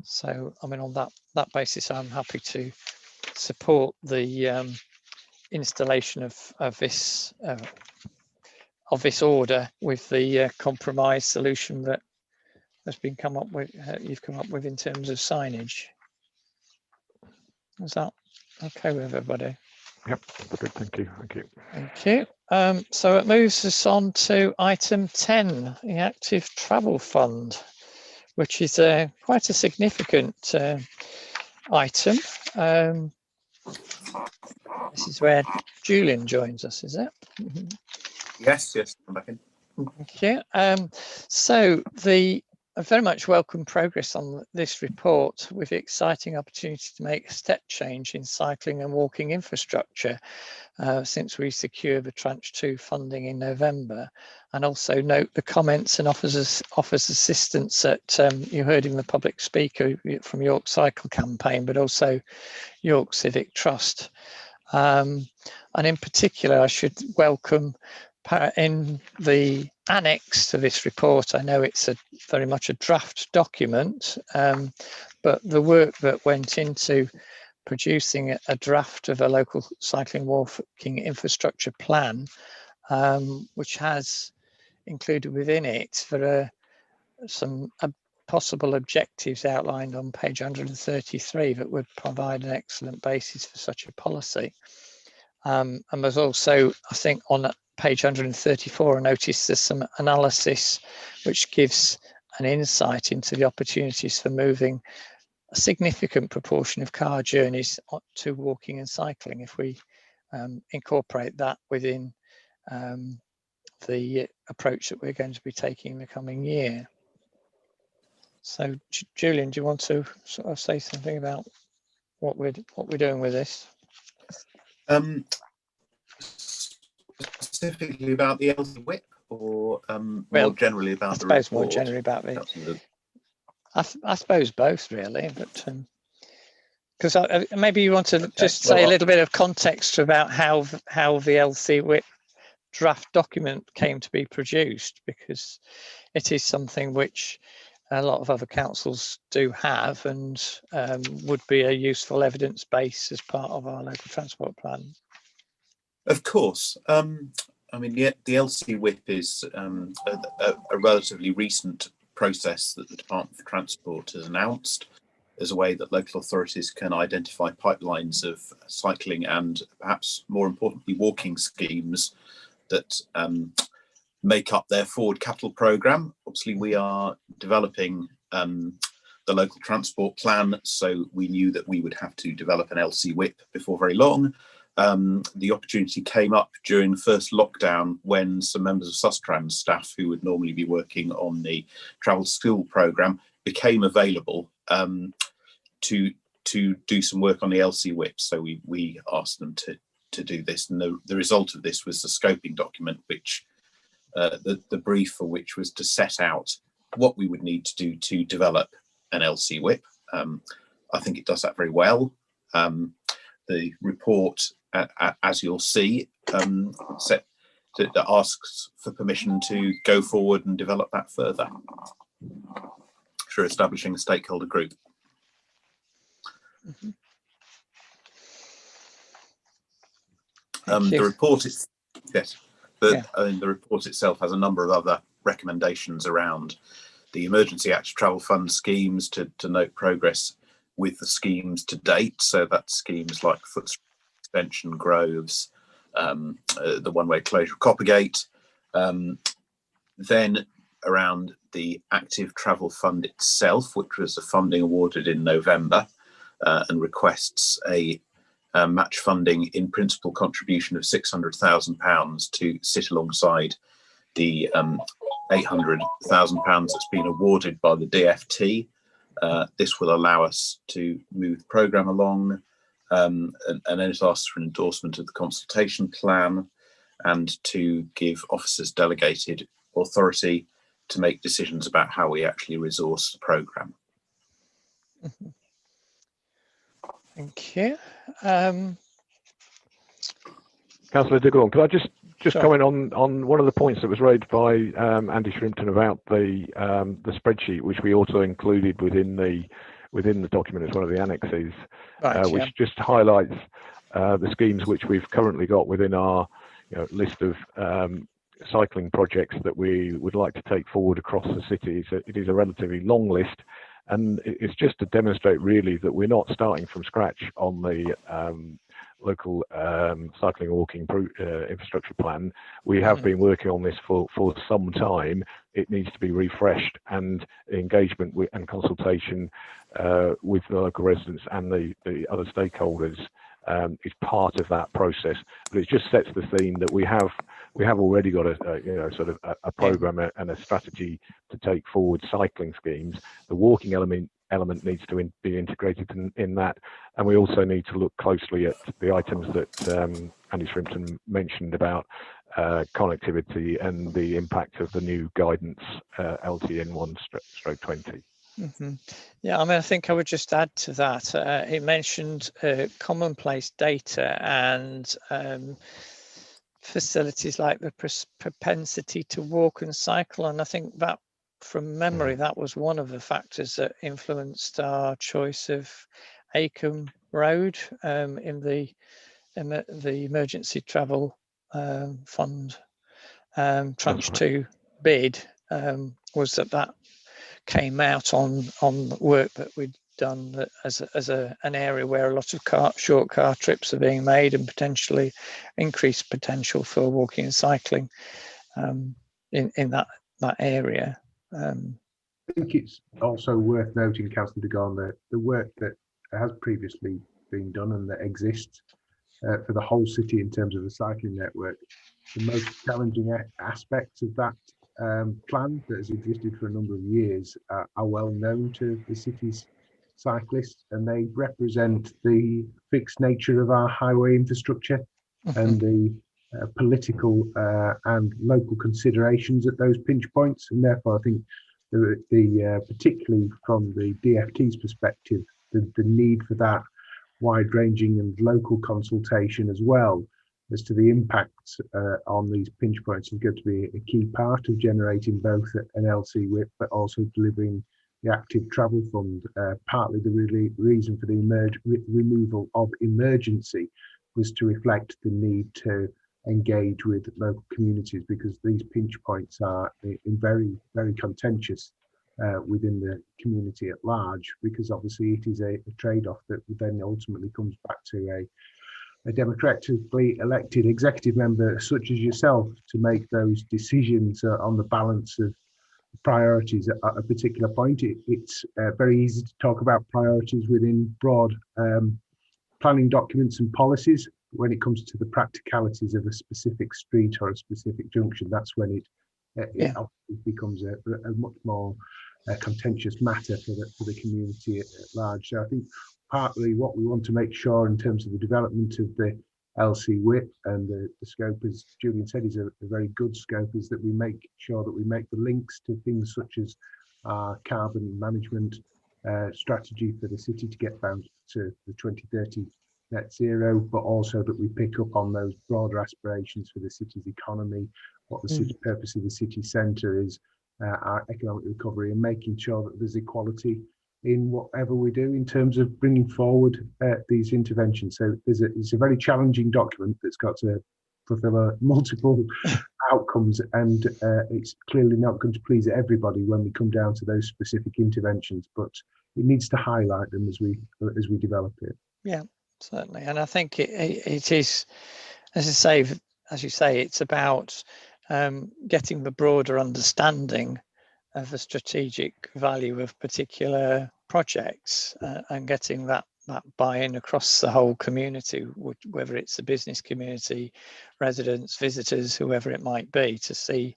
So I mean, on that basis, I'm happy to support the installation of this order with the compromise solution that has been come up with. You've come up with in terms of signage. Is that okay with everybody? Yep, good. Thank you. Thank you. So it moves us on to item 10, the active travel fund, which is quite a significant item. This is where Julian joins us, is it? Yes, I'm back in. Thank you. So I very much welcome progress on this report with the exciting opportunity to make a step change in cycling and walking infrastructure since we secured the Tranche 2 funding in November, and also note the comments and offers assistance that you heard in the public speaker from York Cycle Campaign, but also York Civic Trust. And in particular, I should welcome in the annex to this report. I know it's very much a draft document, but the work that went into producing a draft of a local cycling walking infrastructure plan, which has included within it there are some possible objectives outlined on page 133 that would provide an excellent basis for such a policy. And there's also, I think, on page 134, I noticed there's some analysis which gives an insight into the opportunities for moving a significant proportion of car journeys to walking and cycling if we incorporate that within the approach that we're going to be taking in the coming year. So, Julian, do you want to sort of say something about what we're doing with this? Specifically about the LC whip, or more generally about the report? I suppose more generally about the. I suppose both, really, but because maybe you want to just say a little bit of context about how the LC whip draft document came to be produced, because it is something which a lot of other councils do have and would be a useful evidence base as part of our local transport plan. Of course. I mean, the LC whip is a relatively recent process that the Department for Transport has announced as a way that local authorities can identify pipelines of cycling and perhaps more importantly walking schemes that make up their forward capital programme. Obviously, we are developing the local transport plan, so we knew that we would have to develop an LC whip before very long. The opportunity came up during the first lockdown when some members of Sustrans staff who would normally be working on the travel school programme became available to do some work on the LC whip. So we asked them to do this, and the result of this was the scoping document, which the brief for which was to set out what we would need to do to develop an LC whip. I think it does that very well. The report, as you'll see, that asks for permission to go forward and develop that further through establishing a stakeholder group. Mm-hmm. The report is the report itself has a number of other recommendations around the emergency active travel fund schemes to note progress with the schemes to date. So that's schemes like Foot Extension Groves, the one-way closure of Coppergate. Then around the active travel fund itself, which was the funding awarded in November, and requests a match funding in principle contribution of £600,000 to sit alongside the £800,000 that's been awarded by the DFT. This will allow us to move the programme along, and then it asks for an endorsement of the consultation plan and to give officers delegated authority to make decisions about how we actually resource the programme. Thank you. Councillor Diggle, could I just Sure. comment on one of the points that was raised by Andy Shrimpton about the spreadsheet, which we also included within the document as one of the annexes, Right, which yeah. just highlights the schemes which we've currently got within our list of cycling projects that we would like to take forward across the city. It is a relatively long list, and it's just to demonstrate really that we're not starting from scratch on the local cycling and walking infrastructure plan. We have been working on this for some time. It needs to be refreshed, and engagement and consultation with the local residents and the other stakeholders is part of that process. But it just sets the theme that we have already got a program and a strategy to take forward cycling schemes. The walking element needs to be integrated in that, and we also need to look closely at the items that Andy Shrimpton mentioned about connectivity and the impact of the new guidance LTN 1/20. Yeah, I mean, I think I would just add to that. It mentioned commonplace data and facilities like the propensity to walk and cycle, and I think that, from memory, that was one of the factors that influenced our choice of Acomb Road in the emergency travel fund tranche 2 bid, was that came out on work that we'd done as an area where a lot of short car trips are being made, and potentially increased potential for walking and cycling in that area. I think it's also worth noting, Councillor Dugan, that the work that has previously been done and that exists for the whole city in terms of the cycling network, the most challenging aspects of that plan that has existed for a number of years are well known to the city's cyclists, and they represent the fixed nature of our highway infrastructure and the political and local considerations at those pinch points. And therefore, I think the particularly from the DFT's perspective, the need for that wide-ranging and local consultation as well as to the impacts on these pinch points is going to be a key part of generating both an LC WIP, but also delivering the active travel fund. Partly the reason for the removal of emergency was to reflect the need to engage with local communities, because these pinch points are very, very contentious within the community at large, because obviously it is a trade-off that then ultimately comes back to a democratically elected executive member such as yourself to make those decisions on the balance of priorities at a particular point. It's very easy to talk about priorities within broad planning documents and policies. When it comes to the practicalities of a specific street or a specific junction, that's when it becomes a much more contentious matter for the community at large. So I think partly what we want to make sure in terms of the development of the LC WIP and the scope, as Julian said, is a very good scope, is that we make sure that we make the links to things such as our carbon management strategy for the city to get bound to the 2030 net zero, but also that we pick up on those broader aspirations for the city's economy, what the city purpose of the city centre is, our economic recovery, and making sure that there's equality in whatever we do in terms of bringing forward these interventions. So it's a very challenging document that's got to fulfil multiple outcomes, and it's clearly not going to please everybody when we come down to those specific interventions, but it needs to highlight them as we develop it. Yeah, certainly. And I think it is, as you say, it's about getting the broader understanding of the strategic value of particular projects and getting that that buy-in across the whole community, whether it's the business community, residents, visitors, whoever it might be, to see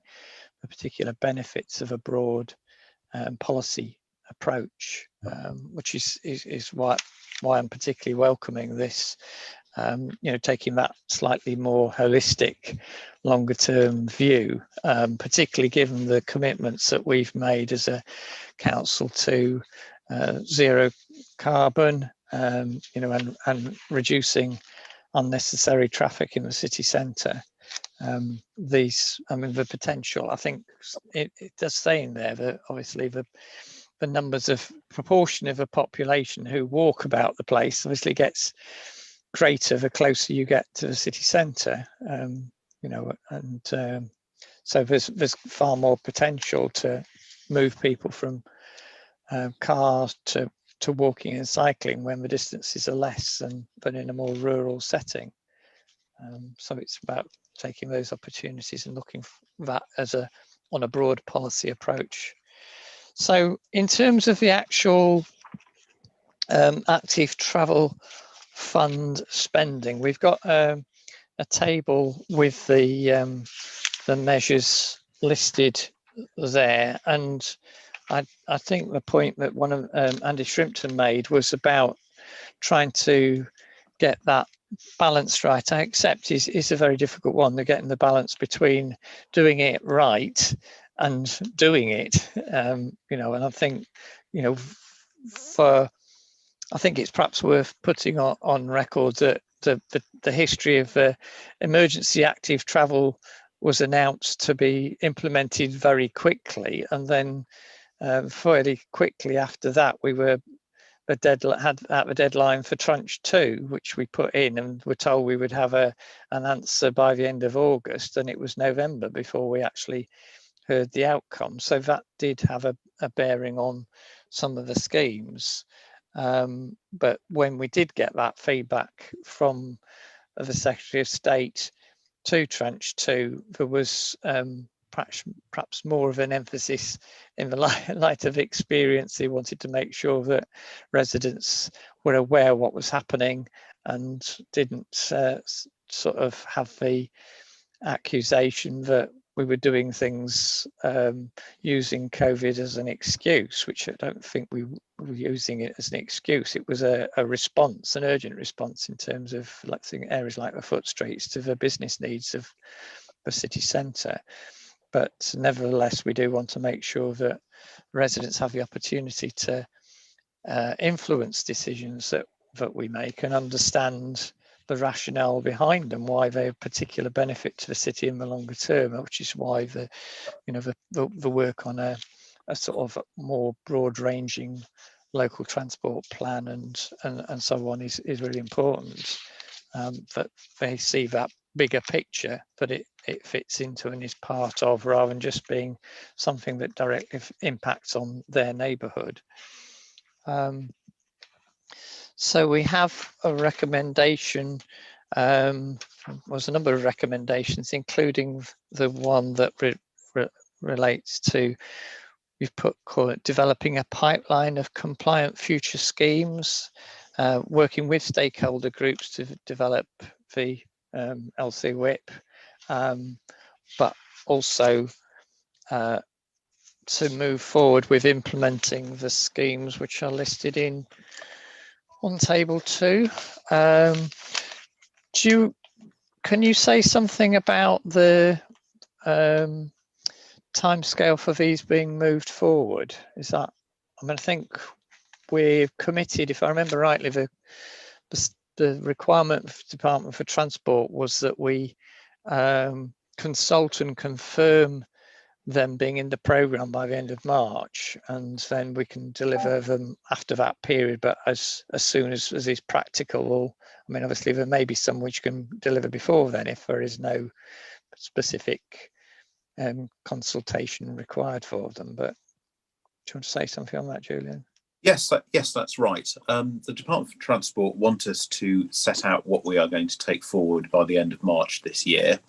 the particular benefits of a broad policy approach, which is why I'm particularly welcoming this. Taking that slightly more holistic, longer-term view, particularly given the commitments that we've made as a council to zero carbon, and reducing unnecessary traffic in the city centre. The potential, I think it does say in there that obviously the numbers of proportion of a population who walk about the place obviously gets greater the closer you get to the city centre, so there's far more potential to move people from cars to walking and cycling when the distances are less than in a more rural setting. So it's about taking those opportunities and looking for that on a broad policy approach. So in terms of the actual active travel fund spending, we've got a table with the measures listed there, and I think the point that one of Andy Shrimpton made was about trying to get that balance right. I accept is a very difficult one, they're getting the balance between doing it right and doing it, and I think I think it's perhaps worth putting on record that the history of emergency active travel was announced to be implemented very quickly, and then fairly quickly after that we were had the deadline for tranche 2, which we put in, and were told we would have an answer by the end of August, and it was November before we actually heard the outcome. So that did have a bearing on some of the schemes. But when we did get that feedback from the Secretary of State to tranche 2, there was perhaps more of an emphasis in the light of experience. They wanted to make sure that residents were aware of what was happening and didn't sort of have the accusation that we were doing things using COVID as an excuse, which I don't think we were using it as an excuse. It was a response, an urgent response in terms of areas like the foot streets to the business needs of the city centre. But nevertheless, we do want to make sure that residents have the opportunity to influence decisions that we make and understand the rationale behind them, why they're of particular benefit to the city in the longer term, which is why the work on a sort of more broad-ranging local transport plan and so on is really important. That they see that bigger picture that it fits into and is part of, rather than just being something that directly impacts on their neighbourhood. So we have a recommendation, was a number of recommendations, including the one that relates to, we've call it developing a pipeline of compliant future schemes, working with stakeholder groups to develop the LC whip, but also to move forward with implementing the schemes which are listed on table 2. Can you say something about the timescale for these being moved forward? Is that, I think we're committed, if I remember rightly, the requirement of the Department for Transport was that we consult and confirm them being in the programme by the end of March, and then we can deliver them after that period, but as soon as is practical. Obviously there may be some which can deliver before then if there is no specific consultation required for them. But do you want to say something on that, Julian? Yes, that's right. The Department for Transport want us to set out what we are going to take forward by the end of March this year.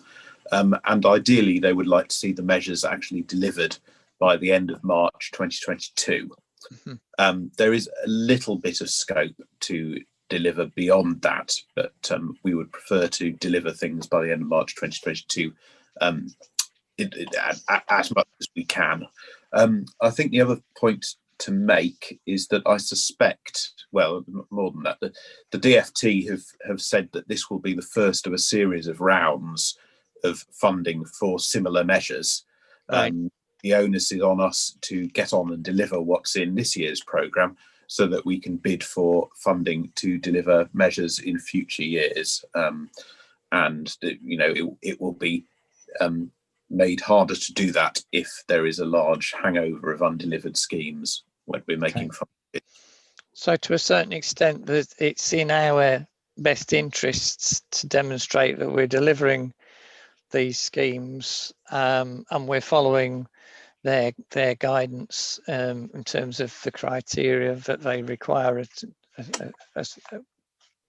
And ideally, they would like to see the measures actually delivered by the end of March 2022. There is a little bit of scope to deliver beyond that, but we would prefer to deliver things by the end of March 2022 as much as we can. I think the other point to make is that I suspect, well, more than that, the DFT have said that this will be the first of a series of rounds of funding for similar measures. Right. The onus is on us to get on and deliver what's in this year's programme so that we can bid for funding to deliver measures in future years. And, you know, it will be made harder to do that if there is a large hangover of undelivered schemes when we're making funding. So to a certain extent, it's in our best interests to demonstrate that we're delivering these schemes and we're following their guidance in terms of the criteria that they require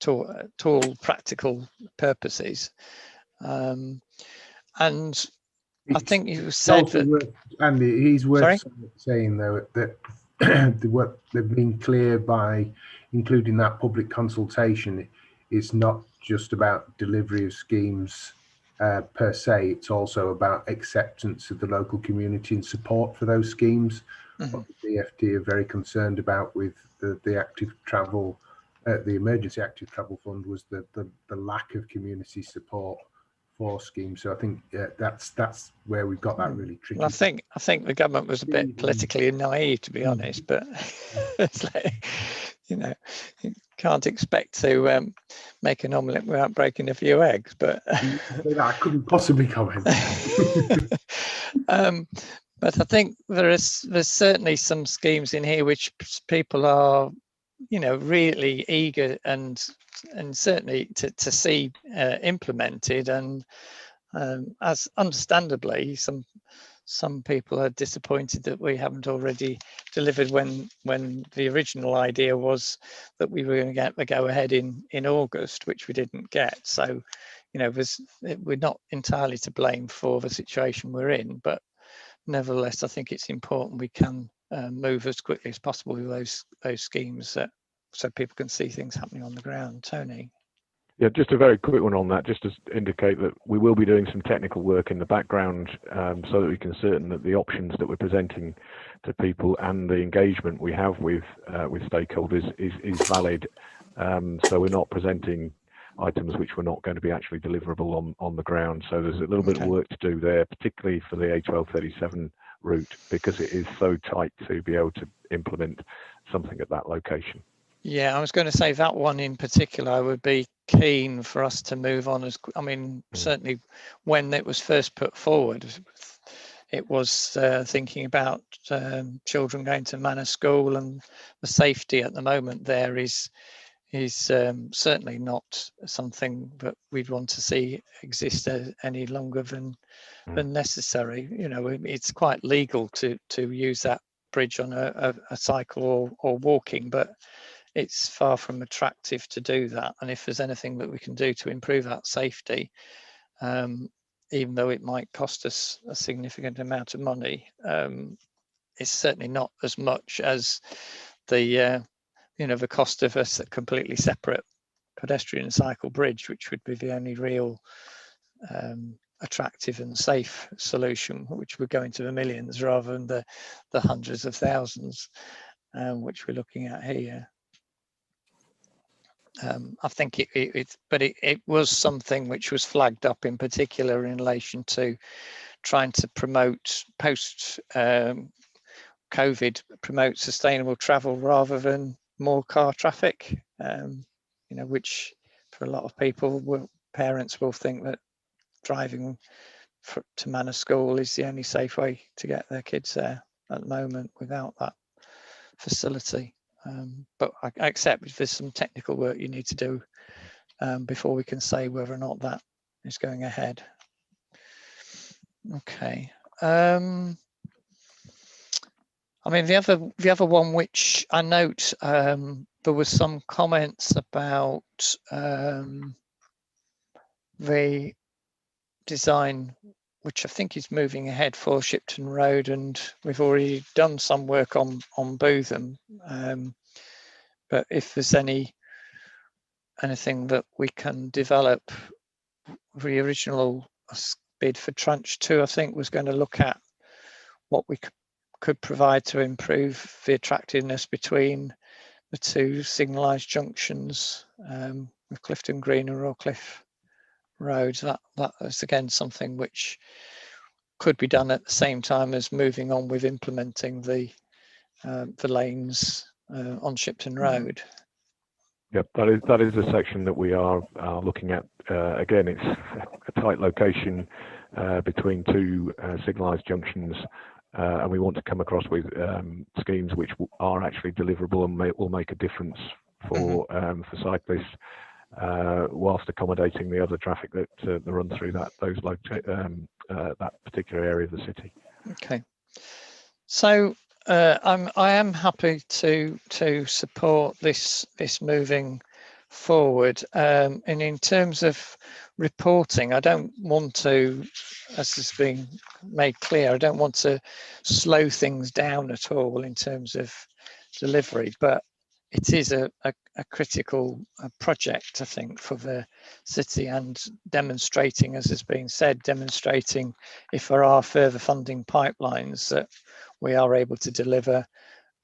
to all practical purposes. And I think you said that, Andy, it is worth sorry? saying though that they've been clear by including that public consultation. It's not just about delivery of schemes per se, it's also about acceptance of the local community and support for those schemes. What the DFT are very concerned about with the active travel, the emergency active travel fund, was the lack of community support for schemes. So I think that's where we've got that really tricky. Well, I think the government was a bit politically naive, to be honest, but it's like, you know, you can't expect to make an omelette without breaking a few eggs, but I couldn't possibly comment. But I think there's certainly some schemes in here which people are, you know, really eager and certainly to see implemented, and as understandably some people are disappointed that we haven't already delivered when the original idea was that we were going to get the go ahead in August, which we didn't get. So, you know, we're not entirely to blame for the situation we're in, but nevertheless, I think it's important we can move as quickly as possible with those schemes so people can see things happening on the ground. Tony? Yeah, just a very quick one on that, just to indicate that we will be doing some technical work in the background so that we can certain that the options that we're presenting to people and the engagement we have with stakeholders is valid. So we're not presenting items which were not going to be actually deliverable on the ground. So there's a little bit of work to do there, particularly for the A1237 route, because it is so tight to be able to implement something at that location. Yeah, I was going to say that one in particular, I would be keen for us to move on certainly when it was first put forward, it was thinking about children going to manor school, and the safety at the moment there is certainly not something that we'd want to see exist any longer than necessary. You know, it's quite legal to use that bridge on a cycle or walking, but it's far from attractive to do that. And if there's anything that we can do to improve that safety, even though it might cost us a significant amount of money, it's certainly not as much as the the cost of a completely separate pedestrian and cycle bridge, which would be the only real attractive and safe solution, which would go into the millions rather than the hundreds of thousands, which we're looking at here. I think it was something which was flagged up in particular in relation to trying to promote post COVID, promote sustainable travel rather than more car traffic, which for a lot of people, parents will think that driving to manor school is the only safe way to get their kids there at the moment without that facility. But I accept there's some technical work you need to do before we can say whether or not that is going ahead. Okay. The other one which I note, there was some comments about the design which I think is moving ahead for Shipton Road, and we've already done some work on Bootham. But if there's anything that we can develop, the original bid for tranche 2, I think, was going to look at what we could provide to improve the attractiveness between the two signalised junctions with Clifton Green and Rawcliffe Road. That is again something which could be done at the same time as moving on with implementing the lanes on Shipton Road. Yep, that is a section that we are looking at. Again, it's a tight location between two signalised junctions, and we want to come across with schemes which are actually deliverable and will make a difference for cyclists, whilst accommodating the other traffic that run through that particular area of the city. Okay, so I am happy to support this moving forward, and in terms of reporting, I don't want to, as has been made clear, I don't want to slow things down at all in terms of delivery, but it is a critical project, I think, for the city, and demonstrating, as has been said, demonstrating if there are further funding pipelines that we are able to deliver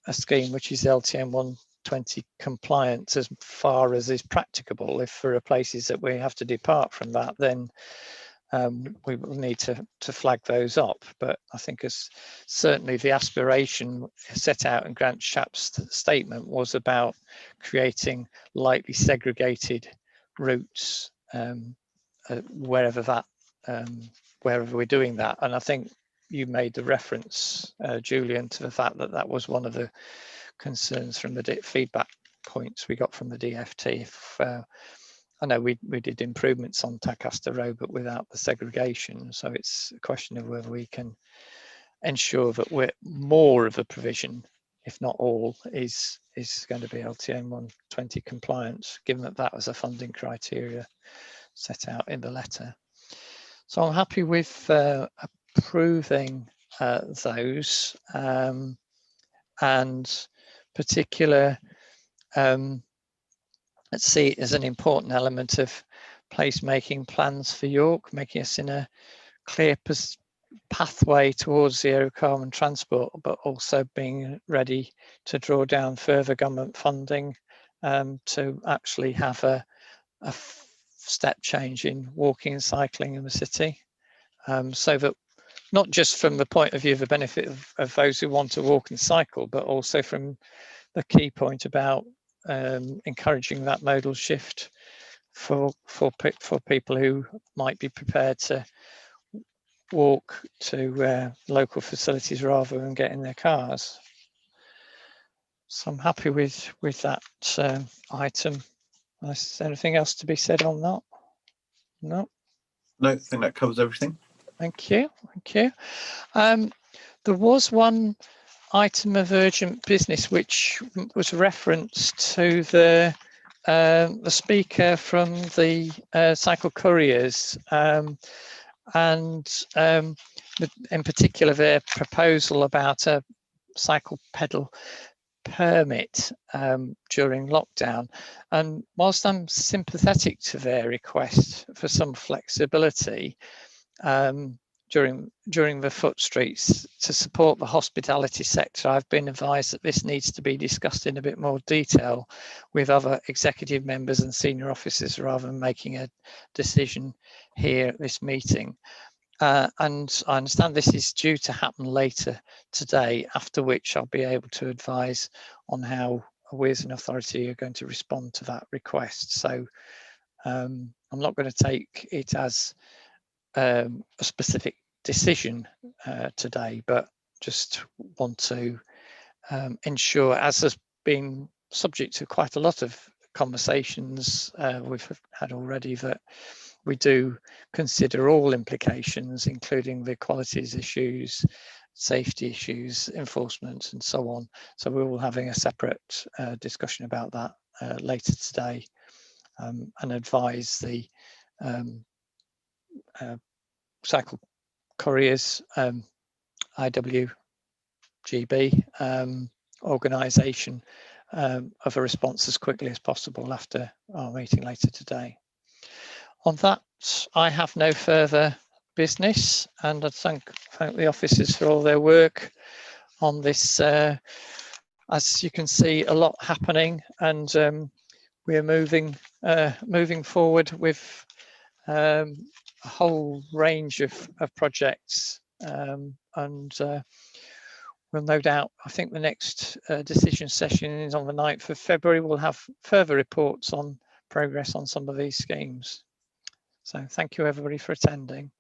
a scheme which is LTM 120 compliant as far as is practicable. If there are places that we have to depart from that, then we will need to flag those up. But I think as certainly the aspiration set out in Grant Shap's statement was about creating lightly segregated routes wherever we're doing that. And I think you made the reference, Julian, to the fact that that was one of the concerns from the feedback points we got from the DFT. I know we did improvements on Tacaster Road, but without the segregation. So it's a question of whether we can ensure that we're more of a provision, if not all, is going to be LTM 120 compliant, given that that was a funding criteria set out in the letter. So I'm happy with approving those, and particular, let's see it as an important element of placemaking plans for York, making us in a clear pathway towards zero carbon transport, but also being ready to draw down further government funding to actually have a step change in walking and cycling in the city, so that not just from the point of view of the benefit of those who want to walk and cycle, but also from the key point about encouraging that modal shift for people who might be prepared to walk to local facilities rather than get in their cars. So I'm happy with that item. Is there anything else to be said on that? No. No, I think that covers everything. Thank you. Thank you. There was one item of urgent business which was referenced to the speaker from the cycle couriers, and in particular their proposal about a cycle pedal permit during lockdown. And whilst I'm sympathetic to their request for some flexibility during the foot streets to support the hospitality sector, I've been advised that this needs to be discussed in a bit more detail with other executive members and senior officers rather than making a decision here at this meeting. And I understand this is due to happen later today, after which I'll be able to advise on how we as an authority are going to respond to that request. So I'm not going to take it as a specific decision today, but just want to ensure, as has been subject to quite a lot of conversations we've had already, that we do consider all implications, including the qualities issues, safety issues, enforcement, and so on. So we will be having a separate discussion about that later today, and advise the cycle couriers, IWGB organisation of a response as quickly as possible after our meeting later today. On that, I have no further business, and I thank the officers for all their work on this. As you can see, a lot happening, and we are moving forward with a whole range of projects, and we'll no doubt, I think the next decision session is on the 9th of February. We'll have further reports on progress on some of these schemes. So thank you everybody for attending.